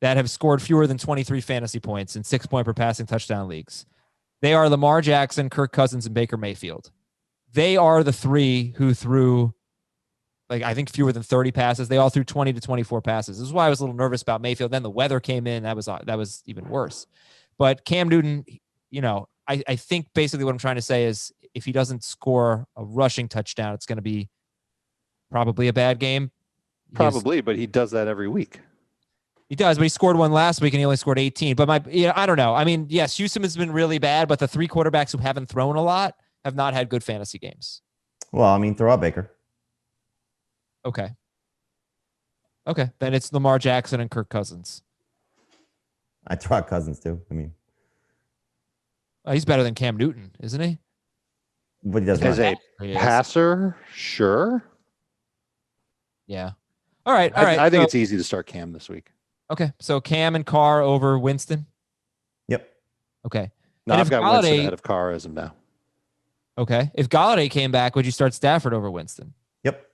that have scored fewer than 23 fantasy points in 6-point per passing touchdown leagues. They are Lamar Jackson, Kirk Cousins, and Baker Mayfield. They are the 3 who threw, I think, fewer than 30 passes. They all threw 20 to 24 passes. This is why I was a little nervous about Mayfield. Then the weather came in. That was even worse. But Cam Newton, I think basically what I'm trying to say is if he doesn't score a rushing touchdown, it's going to be probably a bad game. Probably, but he does that every week. He does, but he scored one last week and he only scored 18. But I don't know. I mean, yes, Houston has been really bad, but the 3 quarterbacks who haven't thrown a lot have not had good fantasy games. Well, I mean, throw out Baker. Okay. Then it's Lamar Jackson and Kirk Cousins. I throw out Cousins too. I mean, he's better than Cam Newton, isn't he? But he doesn't. As a passer, sure. Yeah. All right. I think it's easy to start Cam this week. Okay. So Cam and Carr over Winston? Yep. Okay. No, I've got Winston ahead of Carr as of now. Okay. If Galladay came back, would you start Stafford over Winston? Yep.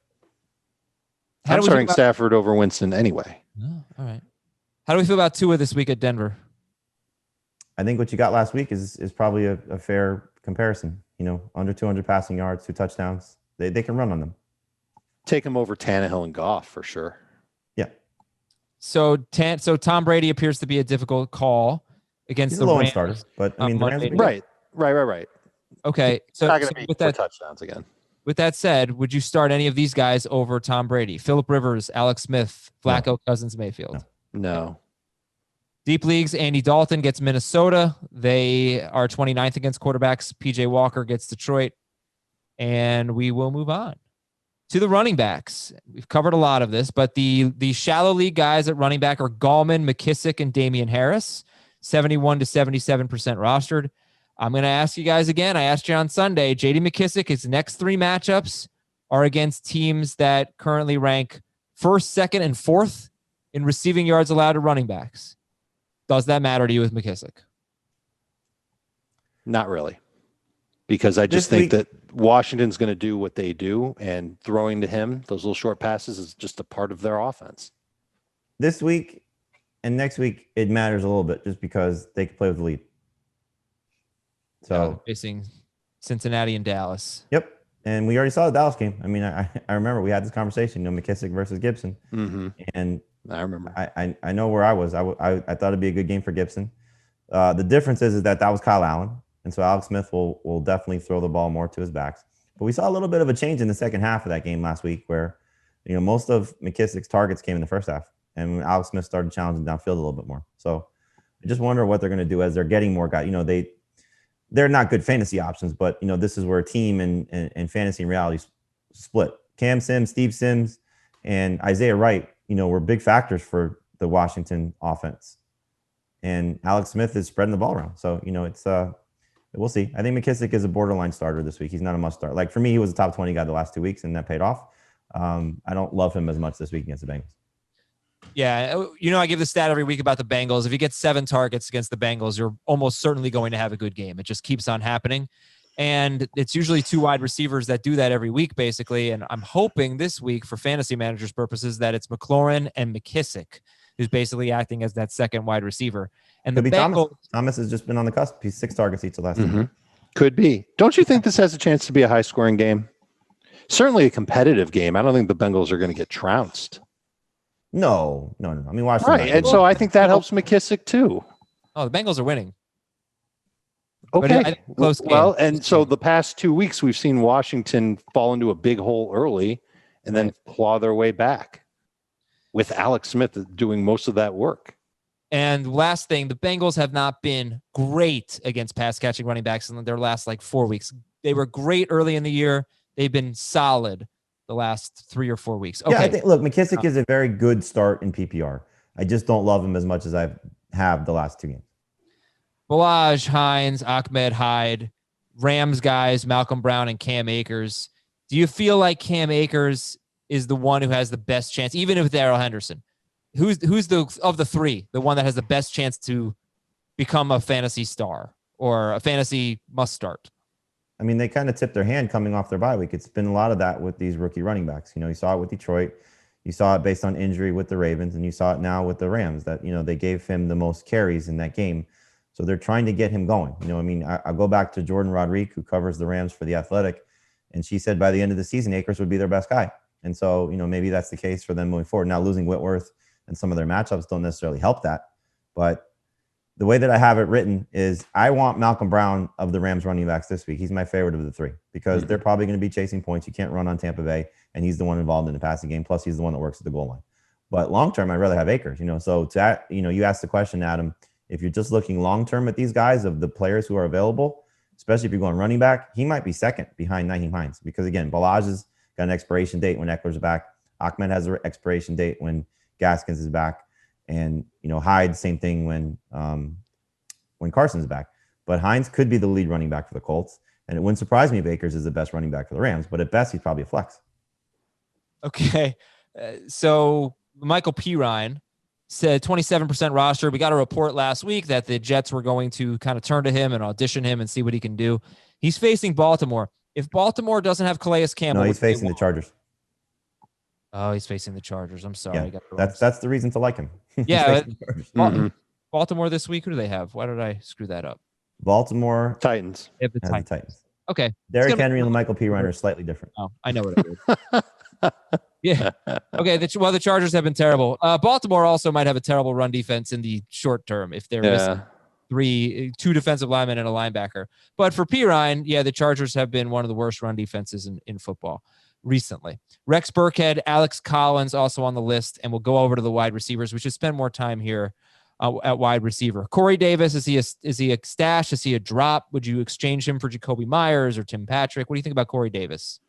I'm starting Stafford over Winston anyway. Oh, all right. How do we feel about Tua this week at Denver? I think what you got last week is probably a fair comparison. Under 200 passing yards, 2 touchdowns. They can run on them. Take him over Tannehill and Goff for sure. Yeah. So Tom Brady appears to be a difficult call against the Rams. Starter, but I mean, the Rams right. Okay. So not going to be 4 touchdowns again. With that said, would you start any of these guys over Tom Brady? Phillip Rivers, Alex Smith, Flacco, Cousins, Mayfield? No. Deep leagues, Andy Dalton gets Minnesota. They are 29th against quarterbacks. PJ Walker gets Detroit. And we will move on to the running backs. We've covered a lot of this, but the shallow league guys at running back are Gallman, McKissick, and Damian Harris, 71 to 77% rostered. I'm going to ask you guys again. I asked you on Sunday. J.D. McKissick, his next 3 matchups are against teams that currently rank 1st, 2nd, and 4th in receiving yards allowed to running backs. Does that matter to you with McKissick? Not really. Because I just think that Washington's going to do what they do, and throwing to him, those little short passes, is just a part of their offense. This week, And next week it matters a little bit just because they can play with the lead. So facing Cincinnati and Dallas. Yep. And we already saw the Dallas game. I mean, I remember we had this conversation, McKissick versus Gibson. Mm-hmm. And I remember. I know where I was. I thought it'd be a good game for Gibson. The difference is that was Kyle Allen. And so Alex Smith will definitely throw the ball more to his backs. But we saw a little bit of a change in the second half of that game last week where, most of McKissick's targets came in the first half. And Alex Smith started challenging downfield a little bit more. So I just wonder what they're going to do as they're getting more guys. They're not good fantasy options, but this is where team and fantasy and reality split. Cam Sims, Steve Sims, and Isaiah Wright, were big factors for the Washington offense. And Alex Smith is spreading the ball around. So, it's we'll see. I think McKissick is a borderline starter this week. He's not a must start. Like for me, he was a top 20 guy the last 2 weeks, and that paid off. I don't love him as much this week against the Bengals. Yeah, I give the stat every week about the Bengals. If you get 7 targets against the Bengals, you're almost certainly going to have a good game. It just keeps on happening. And it's usually 2 wide receivers that do that every week, basically. And I'm hoping this week, for fantasy managers' purposes, that it's McLaurin and McKissick who's basically acting as that second wide receiver. And Could the be Bengals, Thomas has just been on the cusp. He's 6 targets each the last week. Could be. Don't you think this has a chance to be a high-scoring game? Certainly a competitive game. I don't think the Bengals are going to get trounced. No. I mean, Washington. Right, and so I think that helps McKissick too. the Bengals are winning. Okay. Close game. Well, and so the past 2 weeks, we've seen Washington fall into a big hole early and then claw their way back with Alex Smith doing most of that work. And last thing, the Bengals have not been great against pass-catching running backs in their last 4 weeks. They were great early in the year. They've been solid the last 3 or 4 weeks. Okay. Yeah, I think, look, McKissick is a very good start in PPR. I just don't love him as much as I have the last 2 games. Ballage, Hines, Ahmed, Hyde, Rams guys, Malcolm Brown, and Cam Akers. Do you feel like Cam Akers is the one who has the best chance, even if Darrell Henderson? Who's the of the 3, the one that has the best chance to become a fantasy star or a fantasy must start? I mean, they kind of tipped their hand coming off their bye week. It's been a lot of that with these rookie running backs. You saw it with Detroit. You saw it based on injury with the Ravens, and you saw it now with the Rams that, they gave him the most carries in that game. So they're trying to get him going. I go back to Jordan Rodriguez, who covers the Rams for The Athletic, and she said by the end of the season, Akers would be their best guy. And so, maybe that's the case for them moving forward. Now, losing Whitworth and some of their matchups don't necessarily help that. But the way that I have it written is I want Malcolm Brown of the Rams running backs this week. He's my favorite of the 3 because they're probably going to be chasing points. You can't run on Tampa Bay, and he's the one involved in the passing game. Plus, he's the one that works at the goal line. But long-term, I'd rather have Akers, So, you asked the question, Adam, if you're just looking long-term at these guys of the players who are available, especially if you're going running back, he might be second behind Nyheim Hines because, again, Ballage has got an expiration date when Eckler's back. Ahmed has an expiration date when Gaskins is back. And, Hyde, same thing when Carson's back. But Hines could be the lead running back for the Colts. And it wouldn't surprise me if Akers is the best running back for the Rams. But at best, he's probably a flex. Okay. So Michael Pittman said 27% roster. We got a report last week that the Jets were going to kind of turn to him and audition him and see what he can do. He's facing Baltimore. If Baltimore doesn't have Calais Campbell. No, he's facing the Chargers. Oh, he's facing the Chargers. I'm sorry. Yeah, that's the reason to like him. Yeah. Baltimore this week. Who do they have? Why did I screw that up? Baltimore Titans. They have the Titans. Okay. Derrick Henry and Michael Pittman are slightly different. Oh, I know what it is. Yeah. Okay. The Chargers have been terrible. Baltimore also might have a terrible run defense in the short term if they're missing 2 defensive linemen and a linebacker. But for Pittman, the Chargers have been one of the worst run defenses in football recently. Rex Burkhead, Alex Collins also on the list, and we'll go over to the wide receivers. We should spend more time here at wide receiver. Corey Davis, is he a stash? Is he a drop? Would you exchange him for Jacoby Myers or Tim Patrick? What do you think about Corey Davis?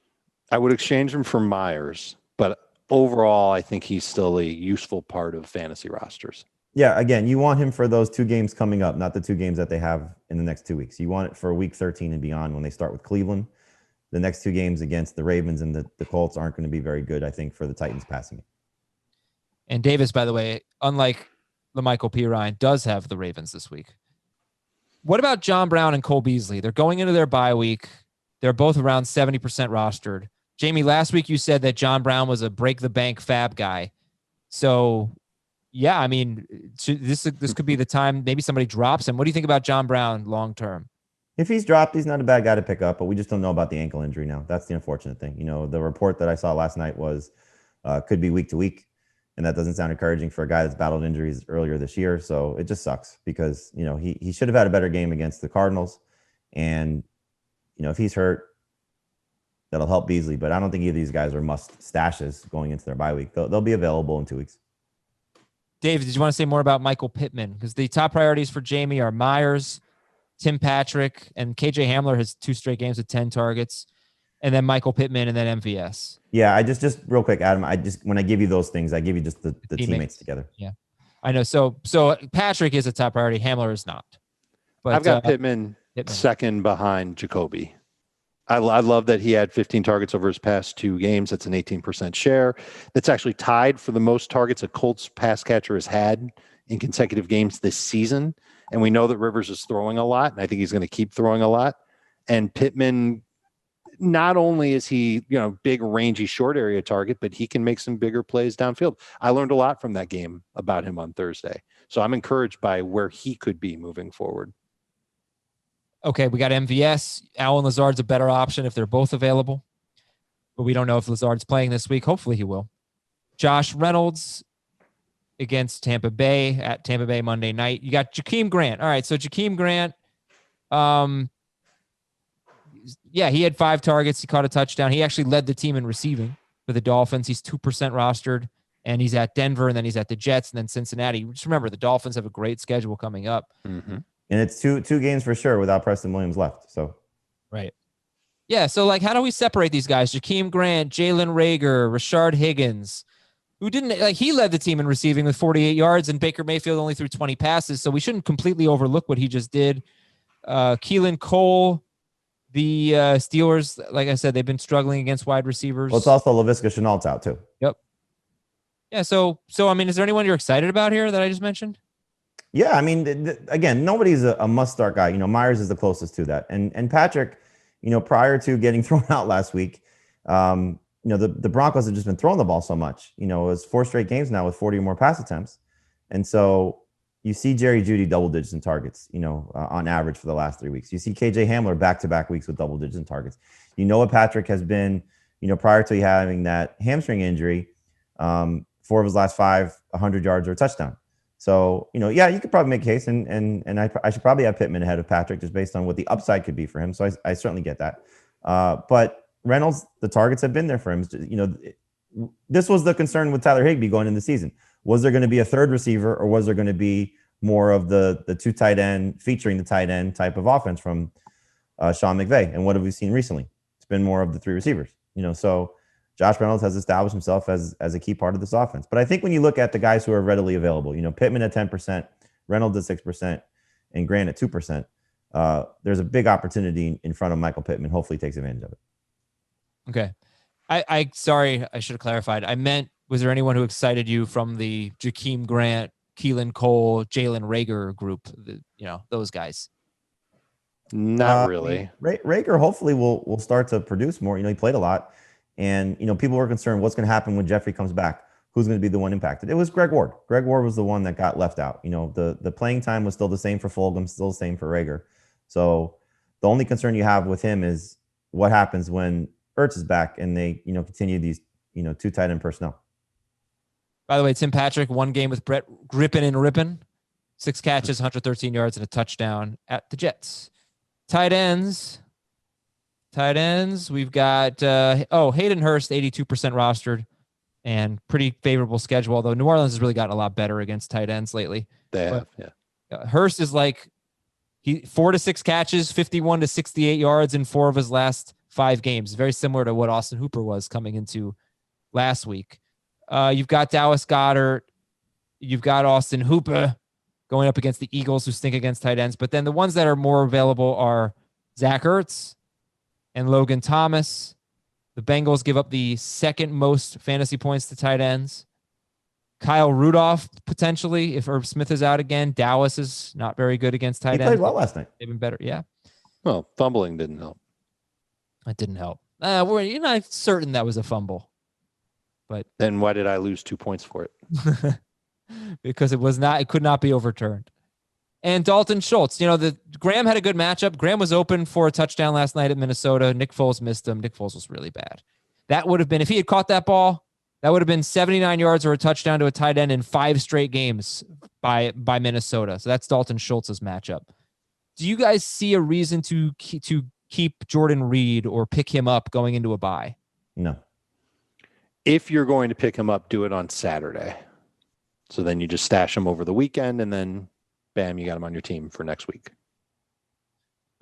I would exchange him for Myers, but overall, I think he's still a useful part of fantasy rosters. Yeah, again, you want him for those 2 games coming up, not the 2 games that they have in the next 2 weeks. You want it for week 13 and beyond when they start with Cleveland. The next 2 games against the Ravens and the Colts aren't going to be very good, I think, for the Titans passing it. And Davis, by the way, unlike the Michael Pittman, does have the Ravens this week. What about John Brown and Cole Beasley? They're going into their bye week. They're both around 70% rostered. Jamie, last week you said that John Brown was a break-the-bank FAAB guy. So, yeah, I mean, this could be the time. Maybe somebody drops him. What do you think about John Brown long term? If he's dropped, he's not a bad guy to pick up, but we just don't know about the ankle injury now. That's the unfortunate thing. The report that I saw last night was could be week to week, and that doesn't sound encouraging for a guy that's battled injuries earlier this year. So it just sucks because he should have had a better game against the Cardinals, and if he's hurt, that'll help Beasley. But I don't think either of these guys are must stashes going into their bye week. They'll be available in 2 weeks. Dave, did you want to say more about Michael Pittman? Because the top priorities for Jamie are Myers, Tim Patrick, and KJ Hamler has 2 straight games with 10 targets, and then Michael Pittman and then MVS. Yeah, I just real quick, Adam. When I give you those things, I give you just the teammates together. Yeah, I know. So Patrick is a top priority. Hamler is not. But I've got Pittman second behind Jacoby. I love that he had 15 targets over his past 2 games. That's an 18% share. That's actually tied for the most targets a Colts pass catcher has had in consecutive games this season. And we know that Rivers is throwing a lot, and I think he's going to keep throwing a lot. And Pittman, not only is he, big, rangy, short area target, but he can make some bigger plays downfield. I learned a lot from that game about him on Thursday. So I'm encouraged by where he could be moving forward. Okay, we got MVS. Allen Lazard's a better option if they're both available, but we don't know if Lazard's playing this week. Hopefully he will. Josh Reynolds against Tampa Bay at Tampa Bay Monday night. You got Jakeem Grant. All right, so Jakeem Grant, he had 5 targets. He caught a touchdown. He actually led the team in receiving for the Dolphins. He's 2% rostered, and he's at Denver, and then he's at the Jets, and then Cincinnati. Just remember, the Dolphins have a great schedule coming up. Mm-hmm. And it's two games for sure without Preston Williams left. So, right. Yeah. So how do we separate these guys? Jakeem Grant, Jalen Reagor, Rashard Higgins, who didn't he led the team in receiving with 48 yards, and Baker Mayfield only threw 20 passes. So we shouldn't completely overlook what he just did. Keelan Cole, the Steelers, like I said, they've been struggling against wide receivers. Well, it's also Laviska Shenault's out too. Yep. Yeah. So I mean, is there anyone you're excited about here that I just mentioned? Yeah, I mean, again, nobody's a must-start guy. Myers is the closest to that. And Patrick, prior to getting thrown out last week, the Broncos have just been throwing the ball so much. It was 4 straight games now with 40 or more pass attempts. And so you see Jerry Jeudy double digits in targets, on average for the last 3 weeks. You see KJ Hamler back-to-back weeks with double digits in targets. What Patrick has been, prior to having that hamstring injury, 4 of his last 5, 100 yards or a touchdown. So, you could probably make a case, and I should probably have Pittman ahead of Patrick just based on what the upside could be for him. So I certainly get that. But Reynolds, the targets have been there for him. This was the concern with Tyler Higbee going into the season. Was there going to be a third receiver, or was there going to be more of the 2 tight end featuring the tight end type of offense from Sean McVay? And what have we seen recently? It's been more of the 3 receivers, so Josh Reynolds has established himself as a key part of this offense. But I think when you look at the guys who are readily available, Pittman at 10%, Reynolds at 6%, and Grant at 2%, there's a big opportunity in front of Michael Pittman. Hopefully he takes advantage of it. Okay. I sorry, I should have clarified. I meant, was there anyone who excited you from the Jakeem Grant, Keelan Cole, Jalen Reagor group? Those guys. Not really. Reagor hopefully will start to produce more. He played a lot. And, people were concerned what's going to happen when Jeffrey comes back. Who's going to be the one impacted? It was Greg Ward. Greg Ward was the one that got left out. The playing time was still the same for Fulgham, still the same for Reagor. So the only concern you have with him is what happens when Ertz is back and they, continue these, 2 tight end personnel. By the way, Tim Patrick, 1 game with Brett gripping and ripping, 6 catches, 113 yards, and a touchdown at the Jets. Tight ends, we've got Hayden Hurst, 82% rostered, and pretty favorable schedule, although New Orleans has really gotten a lot better against tight ends lately. They have, yeah. Hurst is 4 to 6 catches, 51 to 68 yards in 4 of his last 5 games. Very similar to what Austin Hooper was coming into last week. You've got Dallas Goedert. You've got Austin Hooper going up against the Eagles, who stink against tight ends. But then the ones that are more available are Zach Ertz and Logan Thomas. The Bengals give up the 2nd most fantasy points to tight ends. Kyle Rudolph, potentially, if Irv Smith is out again. Dallas is not very good against tight ends. He played well last night. They've been better, yeah. Well, fumbling didn't help. It didn't help. You're not certain that was a fumble. But then why did I lose 2 points for it? because it could not be overturned. And Dalton Schultz, Graham had a good matchup. Graham was open for a touchdown last night at Minnesota. Nick Foles missed him. Nick Foles was really bad. That would have been, if he had caught that ball, that would have been 79 yards or a touchdown to a tight end in 5 straight games by Minnesota. So that's Dalton Schultz's matchup. Do you guys see a reason to keep Jordan Reed or pick him up going into a bye? No. If you're going to pick him up, do it on Saturday. So then you just stash him over the weekend, and then bam, you got him on your team for next week.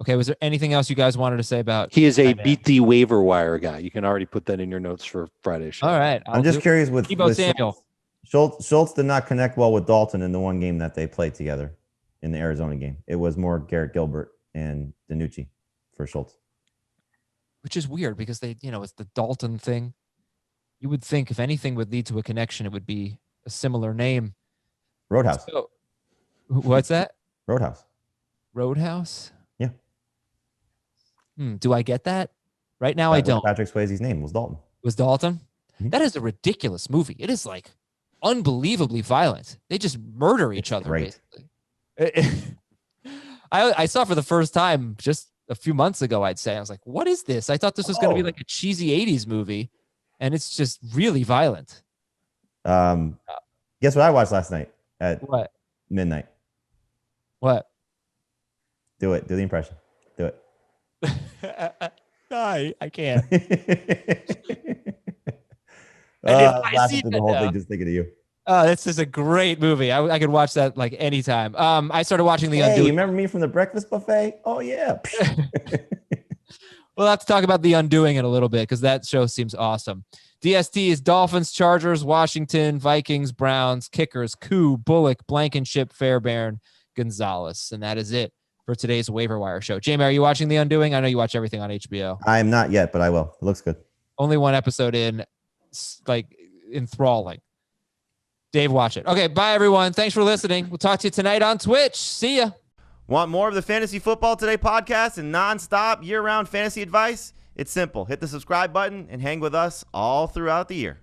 Okay, was there anything else you guys wanted to say about? He is a beat the waiver wire guy. You can already put that in your notes for Friday's show. All right. I'm just curious with Samuel. Schultz did not connect well with Dalton in the one game that they played together in the Arizona game. It was more Garrett Gilbert and DiNucci for Schultz. Which is weird because it's the Dalton thing. You would think if anything would lead to a connection, it would be a similar name. Roadhouse. So, what's that? Roadhouse. Roadhouse? Yeah. Do I get that? Right now, I don't. Patrick Swayze's name was Dalton. Was Dalton? Mm-hmm. That is a ridiculous movie. It is like unbelievably violent. They just murder each other. Great. Basically. I saw for the first time just a few months ago, I'd say. I was like, what is this? I thought this was going to be like a cheesy 80s movie, and it's just really violent. Guess what I watched last night at midnight? What? Do it. Do the impression. Do it. I can't. I see the whole thing just thinking of you. Oh, this is a great movie. I could watch that like anytime. I started watching The Undoing. You remember me from the breakfast buffet? Oh, yeah. We'll have to talk about The Undoing in a little bit because that show seems awesome. DST is Dolphins, Chargers, Washington, Vikings, Browns, Kickers, Koo, Bullock, Blankenship, Fairbairn, Gonzalez. And that is it for today's Waiver Wire show. Jamie, are you watching The Undoing? I know you watch everything on HBO. I am not yet, but I will. It looks good. Only one episode in, like enthralling. Dave, watch it. Okay, bye, everyone. Thanks for listening. We'll talk to you tonight on Twitch. See ya. Want more of the Fantasy Football Today podcast and nonstop year-round fantasy advice? It's simple. Hit the subscribe button and hang with us all throughout the year.